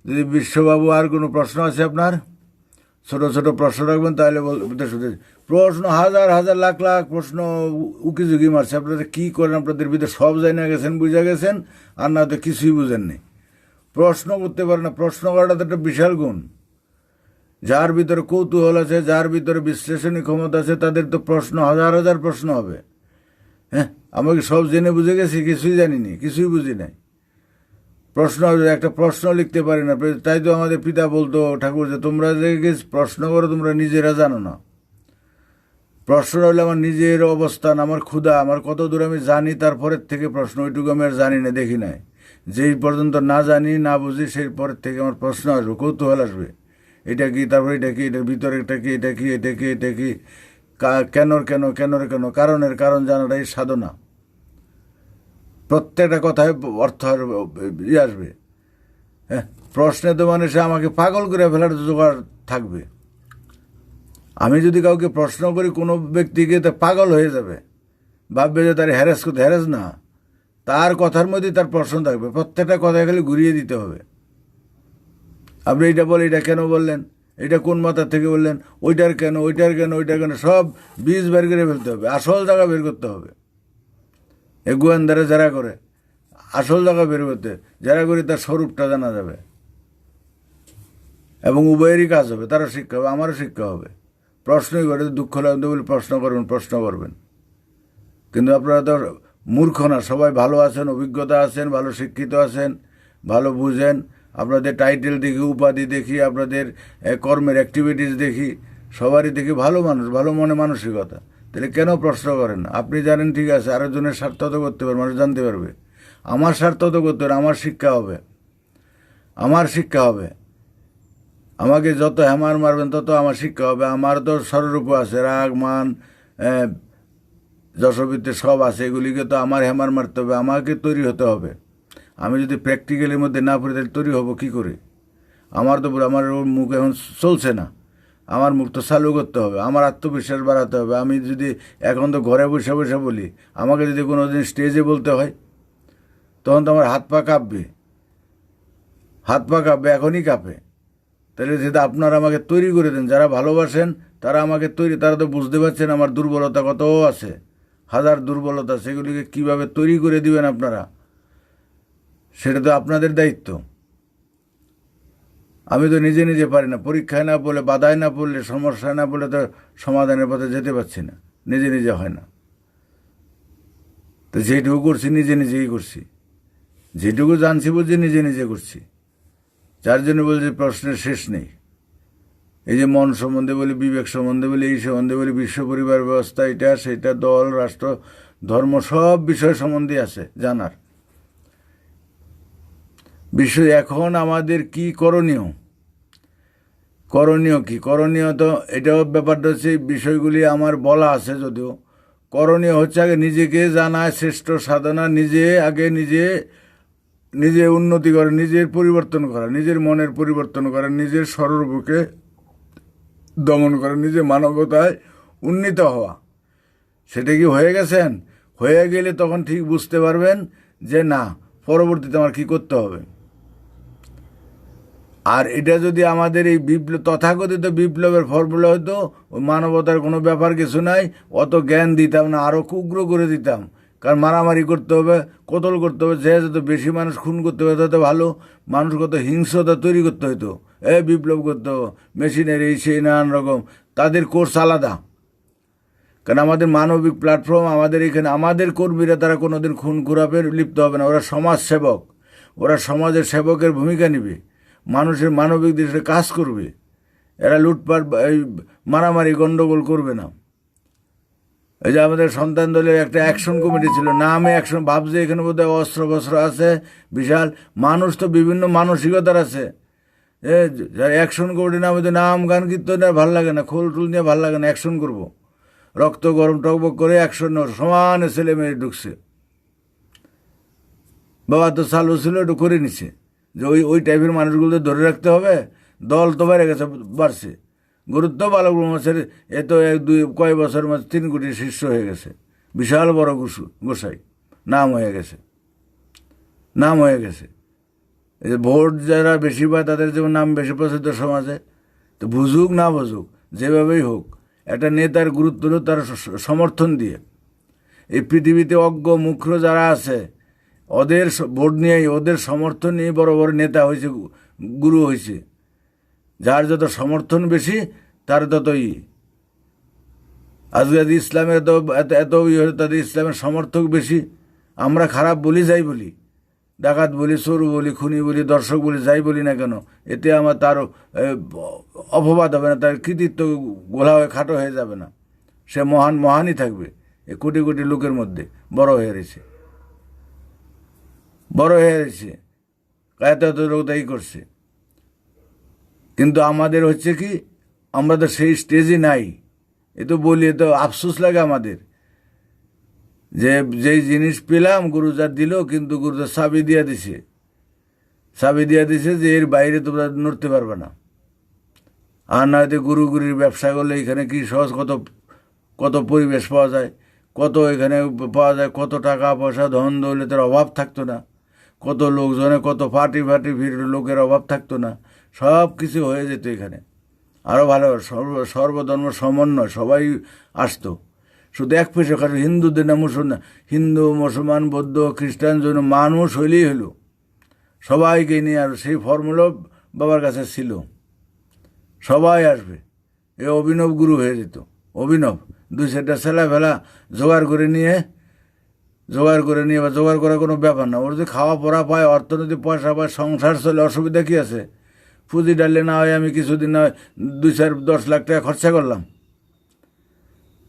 যদি বিশ্ববাবু আর কোনো প্রশ্ন আছে আপনার, ছোট ছোট প্রশ্ন রাখবেন, তাহলে বলতে শুধু প্রশ্ন হাজার হাজার লাখ লাখ প্রশ্ন উকি ঝুঁকি মারছে। আপনারা কী করেন? আপনাদের ভিতরে সব জানি না গেছেন, বুঝা গেছেন, আর না তো কিছুই বুঝেননি। প্রশ্ন করতে পারে না, প্রশ্ন করাটা তো একটা বিশাল গুণ। যার ভিতরে কৌতূহল আছে, যার ভিতরে বিশ্লেষণী ক্ষমতা আছে, তাদের তো প্রশ্ন হাজার হাজার প্রশ্ন হবে। হ্যাঁ, আমাকে সব জেনে বুঝে গেছি, কিছুই জানিনি, কিছুই বুঝি নাই। প্রশ্ন, একটা প্রশ্ন লিখতে পারি না। তাই তো আমাদের পিতা বলতো, ঠাকুর, যে তোমরা যে প্রশ্ন করো তোমরা নিজেরা জানো না। প্রশ্ন হলে আমার নিজের অবস্থান, আমার ক্ষুধা, আমার কত দূর আমি জানি, তারপরের থেকে প্রশ্ন। ওইটুকু আমি আর জানি না, দেখি নাই। যেই পর্যন্ত না জানি, না বুঝি, সেই পরের থেকে আমার প্রশ্ন আসবে, কৌতূহল আসবে। এটা কি, তারপর এটা কি, এটার ভিতরে এটা কি, এটা কি, এটা কি, এটা কি, কেনর কেন, কেনর কেন, কারণের কারণ জানাটাই সাধনা। প্রত্যেকটা কথায় অর্থ আসবে। হ্যাঁ, প্রশ্নে তো মানে সে আমাকে পাগল করে ফেলার জোগাড় থাকবে। আমি যদি কাউকে প্রশ্ন করি, কোনো ব্যক্তিকে, তা পাগল হয়ে যাবে, ভাববে যে তার হ্যারাস করতে। হ্যারাস না, তার কথার মধ্যে তার প্রশ্ন থাকবে। প্রত্যেকটা কথায় খালি ঘুরিয়ে দিতে হবে। আপনি এটা বলে, এটা কেন বললেন, এটা কোন মাথার থেকে বললেন, ওইটার কেন, ওইটার কেন, ওইটার কেন, সব বীজ বের করে ফেলতে হবে, আসল জায়গা বের করতে হবে। এ গোয়েন্দারা যারা করে, আসল জায়গা বের করতে, যারা করে তার স্বরূপটা জানা যাবে, এবং উভয়েরই কাজ হবে। তারও শিক্ষা হবে, আমারও শিক্ষা হবে। প্রশ্নই করে, দুঃখ লাগতে বলে প্রশ্ন করবেন, প্রশ্ন করবেন। কিন্তু আপনারা তো মূর্খ না, সবাই ভালো আছেন, অভিজ্ঞতা আছেন, ভালো শিক্ষিত আছেন, ভালো বুঝেন। আপনাদের টাইটেল দেখি, উপাধি দেখি, আপনাদের কর্মের অ্যাক্টিভিটিস দেখি, সবারই দেখি ভালো মানুষ, ভালো মনে মানসিকতা। তাহলে কেন প্রশ্ন করেন না? আপনি জানেন, ঠিক আছে, আরেকজনের স্বার্থ তো করতে পারবেন, মানুষ জানতে পারবে। আমার স্বার্থ তো করতে পারে, আমার শিক্ষা হবে, আমার শিক্ষা হবে। আমাকে যত হ্যামার মারবেন তত আমার শিক্ষা হবে। আমার তো স্বরূপ আছে, রাগ, মান, যশোবৃত্তি সব আছে। এগুলিকে তো আমার হ্যামার মারতে হবে, আমাকে তৈরি হতে হবে। আমি যদি প্র্যাকটিক্যালের মধ্যে না পড়ি, তাহলে তৈরি হবো কী করে? আমার তো আমার মুখ এখন চলছে না, আমার মুখ তো চালু করতে হবে, আমার আত্মবিশ্বাস বাড়াতে হবে। আমি যদি এখন তো ঘরে বসে বসে বলি, আমাকে যদি কোনো দিন স্টেজে বলতে হয়, তখন তো আমার হাত পা কাঁপবে, হাত পা কাঁপবে, এখনই কাঁপে। তাহলে যেটা আপনারা আমাকে তৈরি করে দেন, যারা ভালোবাসেন তারা আমাকে তৈরি, তারা তো বুঝতে পারছেন আমার দুর্বলতা কত আছে, হাজার দুর্বলতা। সেগুলিকে কিভাবে তৈরি করে দিবেন আপনারা, সেটা তো আপনাদের দায়িত্ব। আমি তো নিজে নিজে পারি না। পরীক্ষায় না পড়লে, বাধায় না পড়লে, সমস্যায় না পড়লে তো সমাধানের পথে যেতে পারছি না, নিজে নিজে হয় না। তো যেটুকু করছি নিজে নিজেই করছি, যেটুকু জানছি বুঝছি নিজে নিজে করছি। যার জন্য বলছি প্রশ্নের শেষ নেই। এই যে মন সম্বন্ধে বলি, বিবেক সম্বন্ধে বলি, এই সম্বন্ধে বলি, বিশ্ব পরিবার ব্যবস্থা, এটা সেটা, দল, রাষ্ট্র, ধর্ম, সব বিষয় সম্বন্ধে আছে জানার। বিষয় এখন আমাদের কি করণীয়, করণীয় কি, করণীয় তো এটাও ব্যাপারটা হচ্ছে, বিষয়গুলি আমার বলা আছে, যদিও করণীয় হচ্ছে আগে নিজেকে জানা, শ্রেষ্ঠ সাধনা, আগে নিজে উন্নতি করে, নিজের পরিবর্তন করা, নিজের মনের পরিবর্তন করা, নিজের সরলবুকে দমন করা, নিজে মানবতায় উন্নীত হওয়া। সেটা কি হয়ে গেছেন? হয়ে গেলে তখন ঠিক বুঝতে পারবেন যে না, পরবর্তীতে আমার কী করতে হবে। আর এটা যদি আমাদের এই তথাকথিত বিপ্লবের ফর্মুলা হতো, ওই মানবতার কোনো ব্যাপার কিছু নাই, অত জ্ঞান দিতাম না, আরও উগ্র করে দিতাম। কারণ মারামারি করতে হবে, কতল করতে হবে, যে যত বেশি মানুষ খুন করতে হবে তত ভালো, মানুষ কত হিংস্রতা তৈরি করতে হতো, বিপ্লব করতে হবে, মেশিনারি সেই নানান রকম, তাদের কোর্স আলাদা। কারণ আমাদের মানবিক প্ল্যাটফর্ম, আমাদের এখানে আমাদের কর্মীরা তারা কোনোদিন খুন খুরাপে লিপ্ত হবে না। ওরা সমাজ সেবক, ওরা সমাজের সেবকের ভূমিকা নেবে, মানুষের মানবিক দৃষ্টিতে কাজ করবে। এরা লুটপাট, মারামারি, গণ্ডগোল করবে না। এই যে আমাদের সন্তান দলের একটা অ্যাকশন কমিটি ছিল, নামে অ্যাকশন, ভাবছে এখানে বোধহয় অস্ত্র বস্ত্র আছে বিশাল। মানুষ তো বিভিন্ন মানসিকতার আছে। অ্যাকশন কমিটি নামে তো নাম গান কীর্তন আর ভাল লাগে না, খোল টুল নিয়ে ভাল লাগে না, অ্যাকশন করবো, রক্ত গরম টকবক করে অ্যাকশন সমানে ছেলে মেয়ে ঢুকছে। বাবা তো চালু ছিল, একটু করে নিছে যে ওই টাইপের মানুষগুলো ধরে রাখতে হবে। দল তো বেড়ে গেছে, বাড়ছে, গুরুত্ব ভালো মাছের এ তো কয়েক বছরের মাঝে 3 কোটি শিষ্য হয়ে গেছে, বিশাল বড় গোসাই নাম হয়ে গেছে। এই যে ভোট যারা বেশি পায় তাদের যেমন নাম বেশি প্রসিদ্ধ সমাজে, তো বুঝুক না বুঝুক যেভাবেই হোক, একটা নেতার গুরুত্ব হলো তার সমর্থন দিয়ে। এই পৃথিবীতে অজ্ঞ মুখ্য যারা আছে, ওদের ভোট নিয়েই, ওদের সমর্থন নিয়ে বড় বড় নেতা হয়েছে, গুরু হয়েছে। যার যত সমর্থন বেশি তার ততই। আজকে ইসলামের এত তাদের ইসলামের সমর্থক বেশি। আমরা খারাপ বলি, যাই বলি, ডাকাত বলি, চোর বলি, খুনি বলি, দর্শক বলি, যাই বলি না কেন, এতে আমার তার অপবাদ হবে না, তার কৃতিত্ব গোলা হয়ে খাটো হয়ে যাবে না। সে মহানই থাকবে। এই কোটি কোটি লোকের মধ্যে বড় হয়ে রয়েছে, এত লোক তাই করছে। কিন্তু আমাদের হচ্ছে কি, আমরা তো সেই স্টেজে নাই। এ তো বলি, এ তো আফসোস লাগে আমাদের, যে যেই জিনিস পেলাম গুরুজার দিল, কিন্তু গুরুজার চাবি দিয়া দিছে যে এর বাইরে তোমরা নড়তে পারবে না। আর নয়তো গুরুর ব্যবসা করলে এখানে কি সহজ, কত পরিবেশ পাওয়া যায়, কত এখানে পাওয়া যায়, কত টাকা পয়সা ধন দৌলতের অভাব থাকতো না, কত লোকজনে, কত পার্টি ভিড় লোকের অভাব থাকতো না, সব কিছু হয়ে যেত এখানে। আরও ভালো সর্বধর্ম সমন্বয়, সবাই আসতো। শুধু এক পেশে খালি হিন্দুদের না মুসলমান, হিন্দু মুসলমান বৌদ্ধ খ্রিস্টান জন্য মানুষ হইলেই হলো, সবাইকে নিয়ে। আর সেই ফর্মুলা বাবার কাছে ছিল, সবাই আসবে। এ অভিনব গুরু হয়ে যেত, অভিনব। 2-4টা ছেলেফেলা জোগাড় করে নিয়ে বা জোগাড় করা কোনো ব্যাপার না। ওর যদি খাওয়া পড়া পায়, অর্থনৈতিক পয়সা পায়, সংসার চলে, অসুবিধা কী আছে? পুঁজি ডাললে না হয় আমি কিছুদিন নয় 2-4-10 লাখ টাকা খরচা করলাম,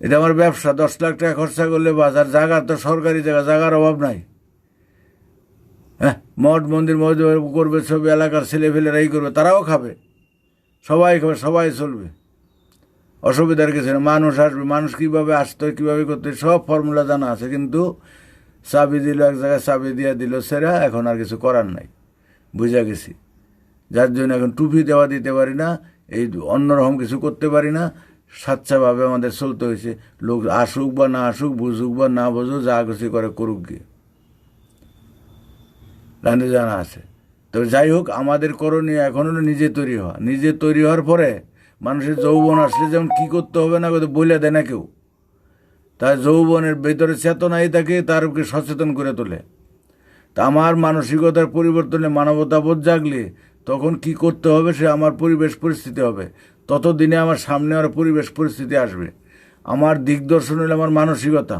এটা আমার ব্যবসা। 10 লাখ টাকা খরচা করলে বাজার, জায়গা তো সরকারি জায়গার অভাব নাই। মঠ মন্দির মসজিদ করবে, সব এলাকার ছেলেফেলেরাই করবে, তারাও খাবে, সবাই খাবে, সবাই চলবে, অসুবিধার কিছু না। মানুষ আসবে, মানুষ কীভাবে আসতে হয়, কীভাবে করতে হয়, সব ফর্মুলা জানা আছে। কিন্তু চাবি দিল এক জায়গায়, চাবি দিয়ে দিল সেরা, এখন আর কিছু করার নাই, বুঝা গেছি। যার জন্য এখন টুপি দিতে পারি না, এই অন্যরকম কিছু করতে পারি না, স্বাচ্ছাভাবে আমাদের চলতে হয়েছে। লোক আসুক বা না আসুক, বুঝুক বা না বুঝুক, যা কিছু করে করুক গিয়ে, রাঁধে জানা আছে। তবে যাই হোক, আমাদের করণীয় এখন হলো নিজে তৈরি হওয়ার পরে মানুষের যৌবন আসলে যেমন কী করতে হবে না বলে দেয় না কেউ, তার যৌবনের ভেতরে চেতনাই তাকে তারকে সচেতন করে তোলে। তা আমার মানসিকতার পরিবর্তনে, মানবতাবোধ জাগলে তখন কি করতে হবে, সে আমার পরিবেশ পরিস্থিতি হবে। ততদিনে আমার সামনে আর পরিবেশ পরিস্থিতি আসবে। আমার দিগদর্শন হলে আমার মানসিকতা,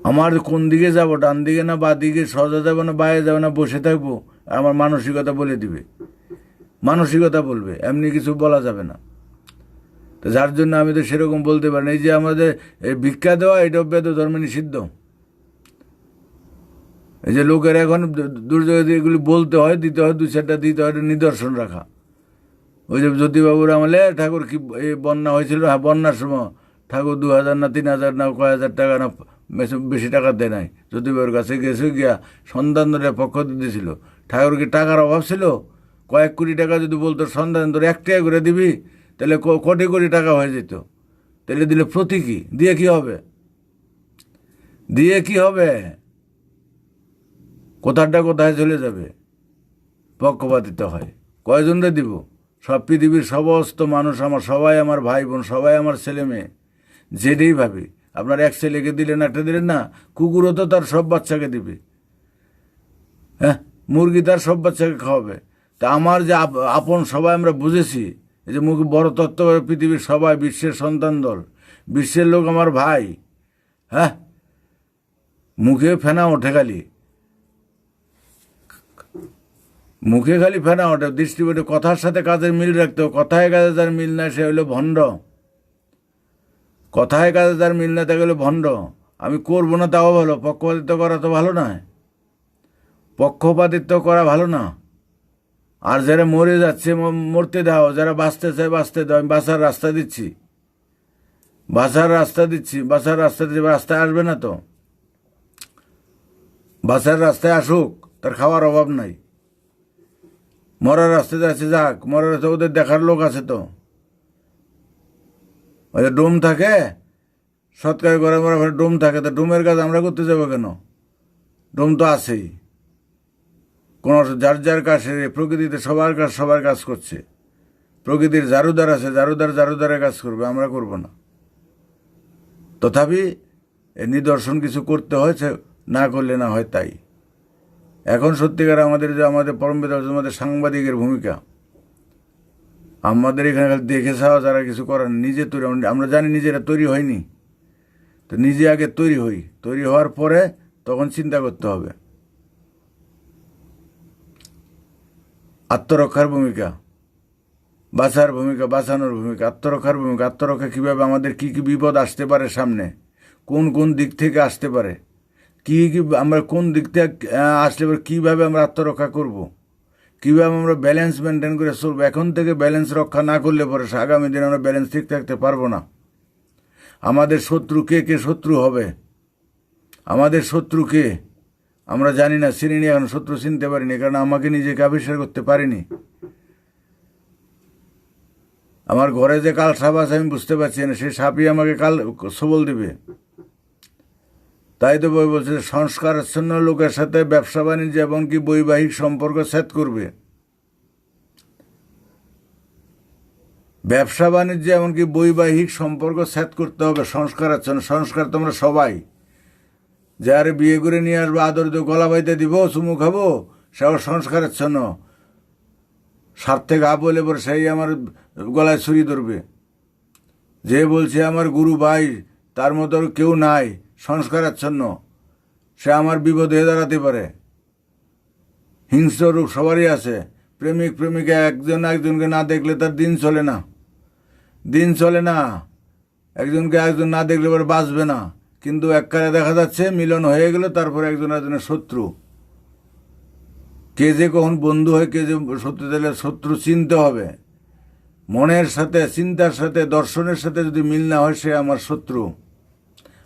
আমার কোন দিকে যাব, ডান দিকে না বা দিকে, সোজা যাবো না বাইরে যাবো না বসে থাকবো, আমার মানসিকতা বলে দিবে, মানসিকতা বলবে, এমনি কিছু বলা যাবে না। তো যার জন্য আমি তো সেরকম বলতে পারি না। এই যে আমাদের ভিক্ষা দেওয়া, এটাও বেদ ধর্মে নিষিদ্ধ। এই যে লোকের এখন দুর্যোগে এগুলি বলতে হয়, দিতে হয়, 2-4টা দিতে হয়, নিদর্শন রাখা। ওই যে জ্যোতিবাবুর আমলে ঠাকুর কি এই বন্যা হয়েছিল, বন্যার সময় ঠাকুর 2,000 না 3,000 না কয় হাজার টাকা না বেশি টাকা দেয় নাই, জ্যোতিবাবুর কাছে গেছে গিয়া সন্ধান ধরে পক্ষ দিতেছিল। ঠাকুর কি টাকার অভাব ছিল? কয়েক কোটি টাকা যদি বলতো সন্ধান ধরে 1 টাকা করে দিবি, তাহলে কোটি কোটি টাকা হয়ে যেত। তাহলে দিলে প্রতীকী দিয়ে কি হবে? দিয়ে কি হবে? কোথাটা কোথায় চলে যাবে? পক্ষপাতিত্ব হয়। কয়জনরে দিব? সব পৃথিবীর সমস্ত মানুষ আমার, সবাই আমার ভাই বোন, সবাই আমার ছেলে মেয়ে, যেটাই ভাবি। আপনার এক ছেলেকে দিলেন, একটা দিলেন না, কুকুরও তো তার সব বাচ্চাকে দিবে। হ্যাঁ, মুরগি তার সব বাচ্চাকে খাওয়াবে। তা আমার যে আপন সবাই আমরা বুঝেছি, এই যে মুখে বড় তত্ত্ব করে পৃথিবীর সবাই, বিশ্বের সন্তান দল, বিশ্বের লোক আমার ভাই। হ্যাঁ, মুখে ফেনা ওঠে খালি, মুখে খালি ফেনা ওঠে, দৃষ্টিপটে কথার সাথে কাজের মিল রাখতে হবে। কথায় কাজে যার মিল নাই সে হইল ভণ্ড। কথায় কাজে যার মিল না থাকে হলো ভণ্ড। আমি করবো না তাও ভালো, পক্ষপাতিত্ব করা তো ভালো নয়, পক্ষপাতিত্ব করা ভালো না। আর যারা মরে যাচ্ছে মরতে দাও, যারা বাঁচতে চায় বাঁচতে দাও। আমি বাঁচার রাস্তা দিচ্ছি, বাঁচার রাস্তা দিচ্ছি, বাঁচার রাস্তা দিচ্ছি। রাস্তায় আসবে না তো, বাঁচার রাস্তায় আসুক, তার খাওয়ার অভাব নাই। মরার রাস্তায় যাচ্ছে যাক, মরার রাস্তায় ওদের দেখার লোক আছে তো। ওই যে ডোম থাকে, সৎকার করে মরা ডোম থাকে, তা ডোমের কাজ আমরা করতে যাবো কেন? ডোম তো আছেই। কোন যার যার কাজ, প্রকৃতিতে সবার কাজ করছে। প্রকৃতির জারুদার আছে, জারুদারে কাজ করবে, আমরা করব না। তথাপি নিদর্শন কিছু করতে হয়েছে, না করলে না হয় তাই। এখন সত্যিকার আমাদের পরম পিতা, আমাদের সাংবাদিকের ভূমিকা, আমাদের এখানে দেখে চাওয়া যারা কিছু করার, নিজে তৈরি। আমরা জানি নিজেরা তৈরি হয়নি, তো নিজে আগে তৈরি হই, তৈরি হওয়ার পরে তখন চিন্তা করতে হবে। আত্মরক্ষার ভূমিকা, বাঁচার ভূমিকা, বাঁচানোর ভূমিকা, আত্মরক্ষার ভূমিকা। আত্মরক্ষা কীভাবে, আমাদের কি কি বিপদ আসতে পারে সামনে, কোন কোন দিক থেকে আসতে পারে, কি কি আমরা কোন দিক থেকে আসলে পারে, কীভাবে আমরা আত্মরক্ষা করব, কীভাবে আমরা ব্যালেন্স মেনটেন করে চলবো। এখন থেকে ব্যালেন্স রক্ষা না করলে পরে আগামী দিনে আমরা ব্যালেন্স ঠিক থাকতে পারবো না। আমাদের শত্রু কে কে শত্রু হবে, আমাদের শত্রু কে আমরা জানি না, চিনি, এখন শত্রু চিনতে পারিনি, কারণ আমাকে নিজেকে আবিষ্কার করতে পারিনি। আমার ঘরে যে কাল সাপ আছে আমি বুঝতে পারছি না, সেই সাপই আমাকে কাল সবল দিবে। তাই তো বই বলছে, সংস্কারাচ্ছন্ন লোকের সাথে ব্যবসা বাণিজ্য এমনকি বৈবাহিক সম্পর্ক ছেদ করবে। ব্যবসা বাণিজ্য এমনকি বৈবাহিক সম্পর্ক ছেদ করতে হবে। সংস্কারাচ্ছন্ন, সংস্কার তোমরা সবাই, যারে বিয়ে করে নিয়ে আসবো, আদর দিয়ে গলা বাইতে দিব, চুমু খাবো, সেও সংস্কারাচ্ছন্ন। স্বার্থে ঘা বলে পরে সেই আমার গলায় ছুরি ধরবে। যে বলছে আমার গুরু ভাই, তার মতো কেউ নাই, সংস্কারাচ্ছন্ন, সে আমার বিপদ হয়ে দাঁড়াতে পারে। হিংস্র রূপ সবারই আছে। প্রেমিক প্রেমিকা একজন একজনকে না দেখলে তার দিন চলে না, দিন চলে না। একজনকে একজন না দেখলে পরে বাঁচবে না। কিন্তু এককালে দেখা যাচ্ছে মিলন হয়ে গেল, তারপরে একজন একজনের শত্রু। কে যে কখন বন্ধু হয়, কে যে শত্রু, তাহলে শত্রু চিনতে হবে। মনের সাথে, চিন্তার সাথে, দর্শনের সাথে যদি মিল না হয়, সে আমার শত্রু।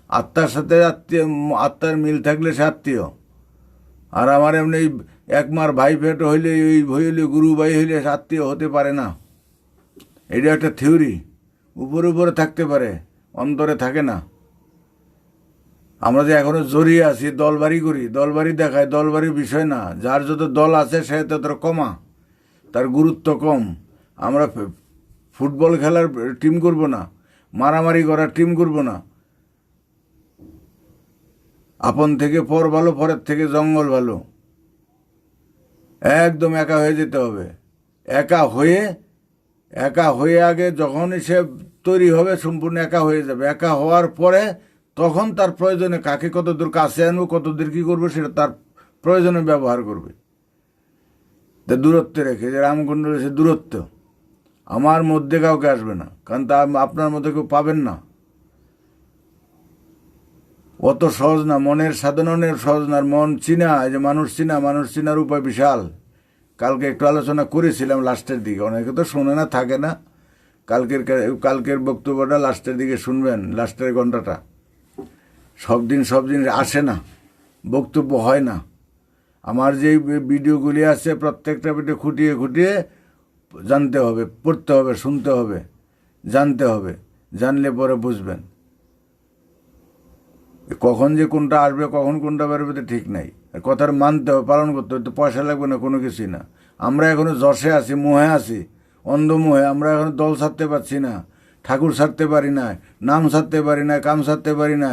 আত্মার সাথে আত্মার মিল থাকলে সে আত্মীয়। আর আমার এমনি একমার ভাই ফেট হইলে, ওই হইলে গুরু ভাই হইলে আত্মীয় হতে পারে না। এটা একটা থিওরি, উপরে উপরে থাকতে পারে, অন্তরে থাকে না। আমরা যে এখনো জড়িয়ে আছি, দলবাড়ি করি, দলবাড়ি দেখায়, দলবাড়ির বিষয় না। যার যত দল আছে সে তত কমা, তার গুরুত্ব কম। আমরা ফুটবল খেলার টিম করব না, মারামারি করার টিম করব না। আপন থেকে পর ভালো, পরের থেকে জঙ্গল ভালো। একদম একা হয়ে যেতে হবে। একা হয়ে আগে যখনই সে তৈরি হবে, সম্পূর্ণ একা হয়ে যাবে। একা হওয়ার পরে তখন তার প্রয়োজনে কাকে কত দূর কাছে আনবো, কত দূর কী করবো, সেটা তার প্রয়োজনে ব্যবহার করবে। তা দূরত্বে রেখে, যে রামকুণ্ড রয়েছে দূরত্ব, আমার মধ্যে কাউকে আসবে না, কারণ তা আপনার মধ্যে কেউ পাবেন না। অত সহজ না, মনের সাধনের সহজ না। মন চিনা, এই যে মানুষ চিনার উপায় বিশাল। কালকে একটু আলোচনা করেছিলাম লাস্টের দিকে, অনেকে তো শোনে না, থাকে না, কালকের বক্তব্যটা লাস্টের দিকে শুনবেন, লাস্টের ঘন্টাটা। সব দিন আসে না, বক্তব্য হয় না। আমার যে ভিডিওগুলি আছে প্রত্যেকটা ভিডিও খুঁটিয়ে খুঁটিয়ে জানতে হবে, পড়তে হবে, শুনতে হবে, জানতে হবে। জানলে পরে বুঝবেন। কখন যে কোনটা আসবে, কখন কোনটা বেরোবে তো ঠিক নাই। আর কথার মানতে হবে, পালন করতে হবে। তো পয়সা লাগবে না, কোনো কিছুই না। আমরা এখনো যশে আছি, মোহে আছি, অন্ধমোহে। আমরা এখন দল ছাড়তে পারছি না, ঠাকুর ছাড়তে পারি না, নাম ছাড়তে পারি না, কাম ছাড়তে পারি না।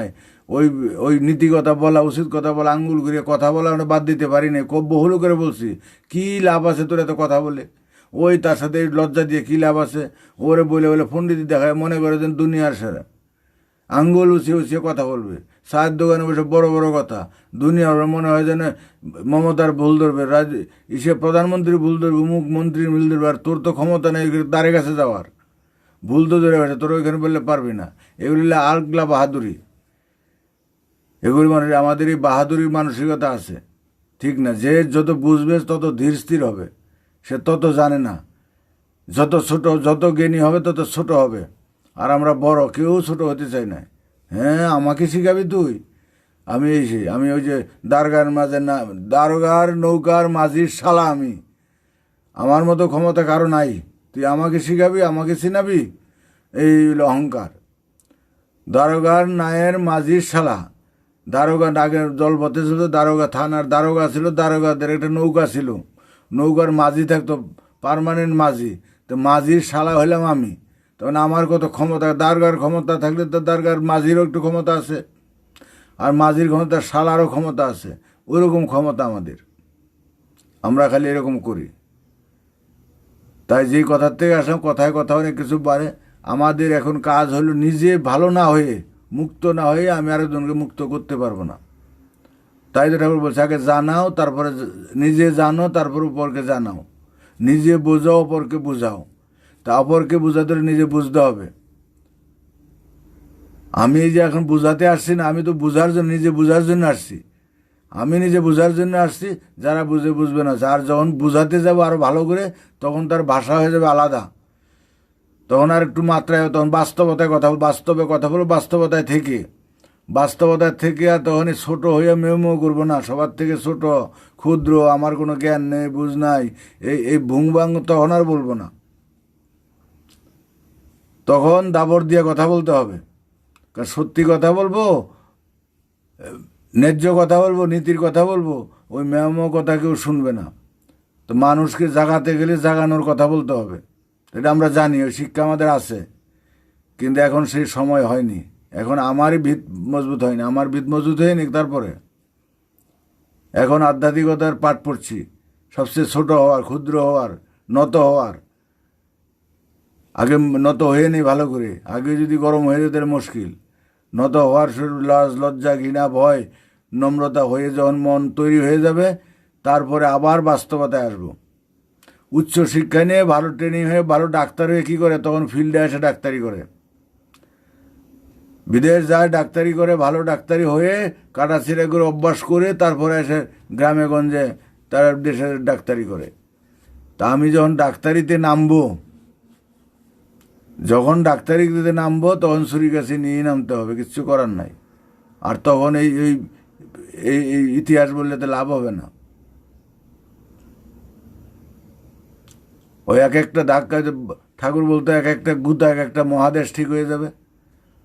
ওই নীতি কথা বলা, উচিত কথা বলা, আঙ্গুল ঘুরিয়ে কথা বলা আমরা বাদ দিতে পারি না। বহুল করে বলছি, কি লাভ আছে তোর এত কথা বলে? ওই তার সাথে লজ্জা দিয়ে কি লাভ আছে? ওরে বলে পণ্ডিতি দেখায়, মনে করে যেন দুনিয়ার সেরা। আঙ্গুল উঁচিয়ে কথা বলবে, চায়ের দোকানে বসে বড় বড় কথা। দুনিয়ার মনে হয় যেন মমতার ভুল ধরবে, প্রধানমন্ত্রী ভুল ধরবে, মুখ্যমন্ত্রী ভুল ধরবে। আর তোর তো ক্ষমতা নেই দ্বারে কাছে যাওয়ার, ভুল তো ধরে গেছে, তোর ওইখানে বললে পারবি না। এগুলি আলগলা বাহাদুরি। এগুলি মানে আমাদের এই বাহাদুরির মানসিকতা আছে, ঠিক না? যে যত বুঝবে তত ধীর স্থির হবে, সে তত জানে না। যত জ্ঞানী হবে তত ছোট হবে। আর আমরা বড়, কেউ ছোট হতে চাই না। হ্যাঁ, আমাকে শিখাবি তুই? আমি ওই যে দারোগার নৌকার মাঝির শালা আমি। আমার মতো ক্ষমতা কারো নাই। তুই আমাকে শিখাবি, আমাকে চিনাবি? এই অহংকার। দারোগার নায়ের মাঝির শালা। দারোগা আগের জলপথে ছিল, দারোগা থানার দারোগা ছিল, দারোগাদের একটা নৌকা ছিল, নৌকার মাঝি থাকতো, পার্মানেন্ট মাঝি। তো মাঝির শালা হইলাম আমি। তখন আমার কত ক্ষমতা, দারোগার ক্ষমতা থাকলে তো দারোগার মাঝিরও একটু ক্ষমতা আছে, আর মাঝির ক্ষমতা শালারও ক্ষমতা আছে। ওইরকম ক্ষমতা আমাদের, আমরা খালি এরকম করি। তাই যেই কথার থেকে আসলাম, কথায় কথা অনেক কিছু বাড়ে। আমাদের এখন কাজ হলো নিজে ভালো না হয়ে, মুক্ত না হয়ে আমি আরেকজনকে মুক্ত করতে পারবো না। তাই তো ঠাকুর বলছে, আগে জানাও, তারপরে নিজে জানো, তারপর অপরকে জানাও। নিজে বোঝাও, অপরকে বুঝাও। তা অপরকে বুঝাতে হলে নিজে বুঝতে হবে। আমি এই যে এখন বুঝাতে আসছি না, আমি তো বুঝার জন্য, নিজে বুঝার জন্য আসছি। আমি নিজে বুঝার জন্য আসছি, যারা বুঝবে না। যার যখন বুঝাতে যাবো আরো ভালো করে, তখন তার ভাষা হয়ে যাবে আলাদা, তখন আর একটু মাত্রায়, তখন বাস্তবে কথা বলবো, বাস্তবতায় থেকে। আর তখনই ছোট হয়ে মেউ করবো না, সবার থেকে ছোট, ক্ষুদ্র, আমার কোনো জ্ঞান নেই, বুঝ নাই, এই ভুংবাং তখন আর বলবো না। তখন দাবর দিয়ে কথা বলতে হবে। কারণ সত্যি কথা বলবো, ন্যায্য কথা বলবো, নীতির কথা বলবো, ওই মেমো কথা কেউ শুনবে না। তো মানুষকে জাগাতে গেলে জাগানোর কথা বলতে হবে। এটা আমরা জানি, ওই শিক্ষা আমাদের আছে, কিন্তু এখন সেই সময় হয়নি। এখন আমারই ভিত মজবুত হয়নি, আমার ভিত মজবুত হয়নি। তারপরে এখন আধ্যাত্মিকতার পাঠ পড়ছি, সবচেয়ে ছোট হওয়ার, ক্ষুদ্র হওয়ার, নত হওয়ার। আগে নত হয়ে নেই ভালো করে, আগে যদি গরম হয়ে যেত মুশকিল। নত হওয়ার লাজ, লজ্জা, ঘৃণা, ভয়, নম্রতা হয়ে যখন মন তৈরি হয়ে যাবে, তারপরে আবার বাস্তবতায় আসবো। উচ্চ শিক্ষা নিয়ে ভালো ট্রেনিং হয়ে ভালো ডাক্তার হয়ে কী করে? তখন ফিল্ডে এসে ডাক্তারি করে, বিদেশ যায়, ডাক্তারি করে, ভালো ডাক্তারি হয়ে কাটাছিড়া করে অভ্যাস করে, তারপরে এসে গ্রামে গঞ্জে তারা দেশের ডাক্তারি করে। তা আমি যখন ডাক্তারিতে নামবো, তখন ছুরি কাছে নিয়ে নামতে হবে, কিচ্ছু করার নাই। আর তখন এই ইতিহাস বললে তো লাভ হবে না। ওই এক একটা ধাক্কা, ঠাকুর বলতো এক একটা গুতা এক একটা মহাদেশ ঠিক হয়ে যাবে।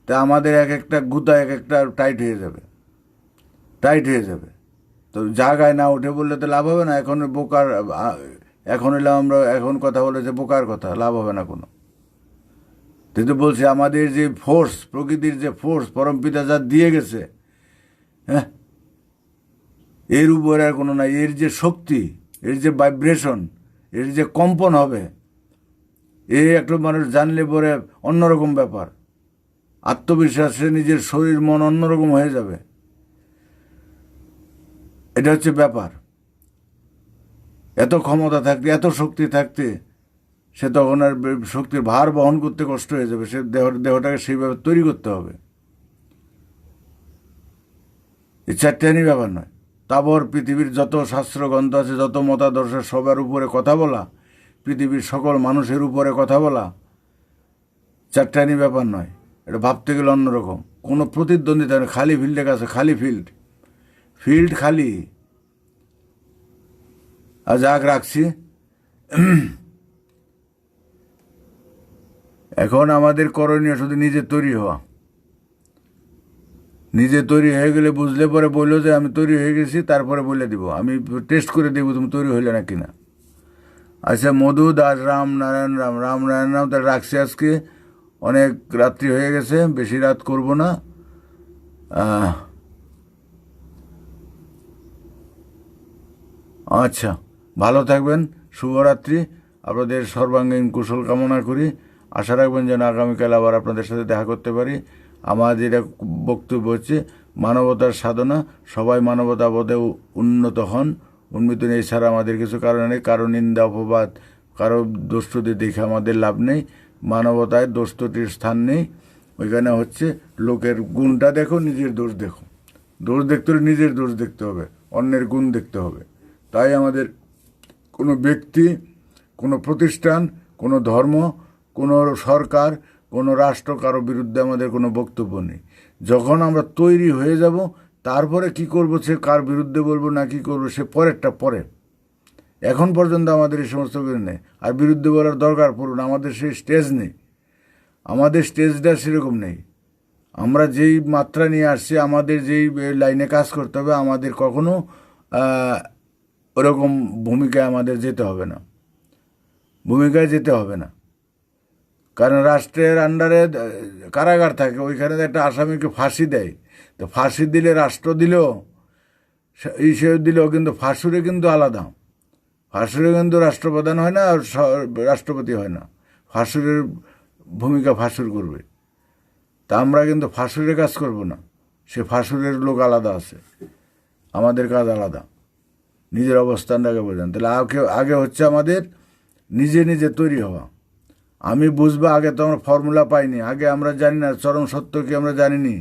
তা আমাদের এক একটা গুতা এক একটা টাইট হয়ে যাবে। তো জায়গায় না উঠে বললে তো লাভ হবে না। এখন এলাম আমরা, এখন কথা বলেছে বোকার কথা, লাভ হবে না কোনো। কিন্তু বলছি আমাদের যে ফোর্স, প্রকৃতির যে ফোর্স পরমপিতা যা দিয়ে গেছে, হ্যাঁ, এর উপরে আর কোনো নাই। এর যে শক্তি, এর যে ভাইব্রেশন, এর যে কম্পন হবে, একটা মানুষ জানলে পরে অন্যরকম ব্যাপার। আত্মবিশ্বাসে নিজের শরীর মন অন্যরকম হয়ে যাবে। এটা হচ্ছে ব্যাপার। এত ক্ষমতা থাকতে, এত শক্তি থাকতে, সে তখন আর শক্তির ভার বহন করতে কষ্ট হয়ে যাবে। সে দেহটাকে সেইভাবে তৈরি করতে হবে। এই চারটানি ব্যাপার নয়। তারপর পৃথিবীর যত শাস্ত্রগ্রন্থ আছে, যত মতাদর্শ, সবার উপরে কথা বলা, পৃথিবীর সকল মানুষের উপরে কথা বলা, চারটানি ব্যাপার নয়, এটা ভাবতে গেলে অন্যরকম। কোনো প্রতিদ্বন্দ্বিতা নেই, খালি ফিল্ডের কাছে, খালি ফিল্ড খালি। আর যাক, রাখছি। এখন আমাদের করণীয় শুধু নিজে তৈরি হওয়া। নিজে তৈরি হয়ে গেলে বুঝলে পরে বললো যে আমি তৈরি হয়ে গেছি, তারপরে বলে দিব, আমি টেস্ট করে দেবো তুমি তৈরি হইলে না কিনা। আচ্ছা, মধু দাস রামনারায়ণ রাম তার রাখছি আজকে। অনেক রাত্রি হয়ে গেছে, বেশি রাত করব না। আচ্ছা, ভালো থাকবেন, শুভরাত্রি। আপনাদের সর্বাঙ্গীন কুশল কামনা করি। আশা রাখবেন যেন আগামীকাল আবার আপনাদের সাথে দেখা করতে পারি। আমার যেটা বক্তব্য হচ্ছে, মানবতার সাধনা, সবাই মানবতা বোধে উন্নত হন, উন্নীত নেই ছাড়া আমাদের কিছু কারণ নেই। কারো নিন্দা অপবাদ, কারো দোষটি দেখে আমাদের লাভ নেই। মানবতায় দোষটির স্থান নেই। ওইখানে হচ্ছে লোকের গুণটা দেখো, নিজের দোষ দেখো। দোষ দেখতে হলে নিজের দোষ দেখতে হবে, অন্যের গুণ দেখতে হবে। তাই আমাদের কোনো ব্যক্তি, কোনো প্রতিষ্ঠান, কোনো ধর্ম, কোনো সরকার, কোনো রাষ্ট্র, কারো বিরুদ্ধে আমাদের কোনো বক্তব্য নেই। যখন আমরা তৈরি হয়ে যাব, তারপরে কি করব, সে কার বিরুদ্ধে বলবো না কি করবো, সে পরেরটা পরে। এখন পর্যন্ত আমাদের এই সমস্ত কিছু নেই। আর বিরুদ্ধে বলার দরকার পড়ুন, আমাদের সেই স্টেজ নেই। আমাদের স্টেজটা সেরকম নেই। আমরা যেই মাত্রা নিয়ে আসছি, আমাদের যেই লাইনে কাজ করতে হবে, আমাদের কখনো ওরকম ভূমিকায় আমাদের যেতে হবে না, ভূমিকায় যেতে হবে না। কারণ রাষ্ট্রের আন্ডারে কারাগার থাকে, ওইখানে একটা আসামিকে ফাঁসি দেয়। তো ফাঁসি দিলে রাষ্ট্র দিলেও, হিসেবে দিলেও কিন্তু ফাঁসুরে কিন্তু আলাদা। ফাঁসুরে কিন্তু রাষ্ট্রপ্রধান হয় না, আর রাষ্ট্রপতি হয় না। ফাঁসুরের ভূমিকা ফাঁসুর করবে। তা আমরা কিন্তু ফাঁসুরের কাজ করব না, সে ফাঁসুরের লোক আলাদা আছে, আমাদের কাজ আলাদা। নিজের অবস্থানটাকে বোঝান। তাহলে আগে হচ্ছে আমাদের নিজে নিজে তৈরি হওয়া। আমি বুঝবো, আগে তো আমরা ফর্মুলা পাইনি, আগে আমরা জানি না চরম সত্য কি, আমরা জানিনি,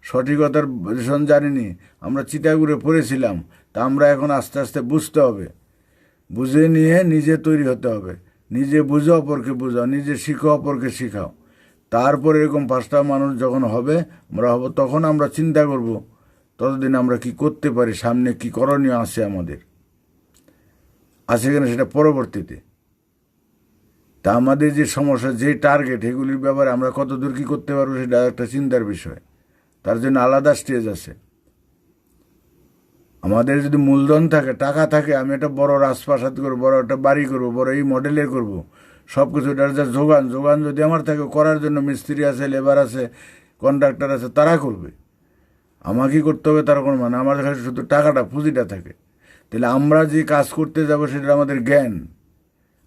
সঠিকতার রেশন জানিনি, আমরা চিটাগুড়ে পড়েছিলাম। তা আমরা এখন আস্তে আস্তে বুঝতে হবে, বুঝে নিয়ে নিজে তৈরি হতে হবে। নিজে বুঝো, অপরকে বুঝাও, নিজে শিখো, অপরকে শিখাও। তারপরে এরকম 5টা মানুষ যখন হবে, আমরা হব, তখন আমরা চিন্তা করব ততদিন আমরা কি করতে পারি, সামনে কি করণীয় আছে আমাদের, আছে কিনা সেটা পরবর্তীতে। তা আমাদের যে সমস্যা, যে টার্গেট, এগুলির ব্যাপারে আমরা কত দূর কী করতে পারবো, সেটা একটা চিন্তার বিষয়। তার জন্য আলাদা স্টেজ আছে। আমাদের যদি মূলধন থাকে, টাকা থাকে, আমি একটা বড় রাজপ্রাসাদ করবো, বড় একটা বাড়ি করবো, বড় এই মডেলের করবো, সব কিছু, এটার যা যোগান যদি আমার থাকে, করার জন্য মিস্ত্রি আছে, লেবার আছে, কন্ট্রাক্টর আছে, তারা করবে। আমাকে করতে হবে তার কোনো মানে, আমার কাছে শুধু টাকাটা, পুঁজিটা থাকে। তাহলে আমরা যে কাজ করতে যাব, সেটা আমাদের জ্ঞান,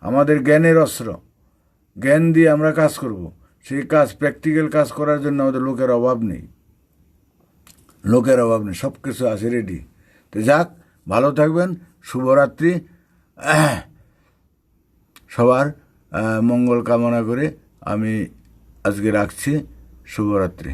আমাদের জ্ঞানের অস্ত্র। জ্ঞান দিয়ে আমরা কাজ করব। সেই কাজ, প্র্যাকটিক্যাল কাজ করার জন্য আমাদের লোকের অভাব নেই, সব কিছু আছে রেডি। তো যাক, ভালো থাকবেন, শুভরাত্রি। সবার মঙ্গল কামনা করে আমি আজকে রাখছি, শুভরাত্রি।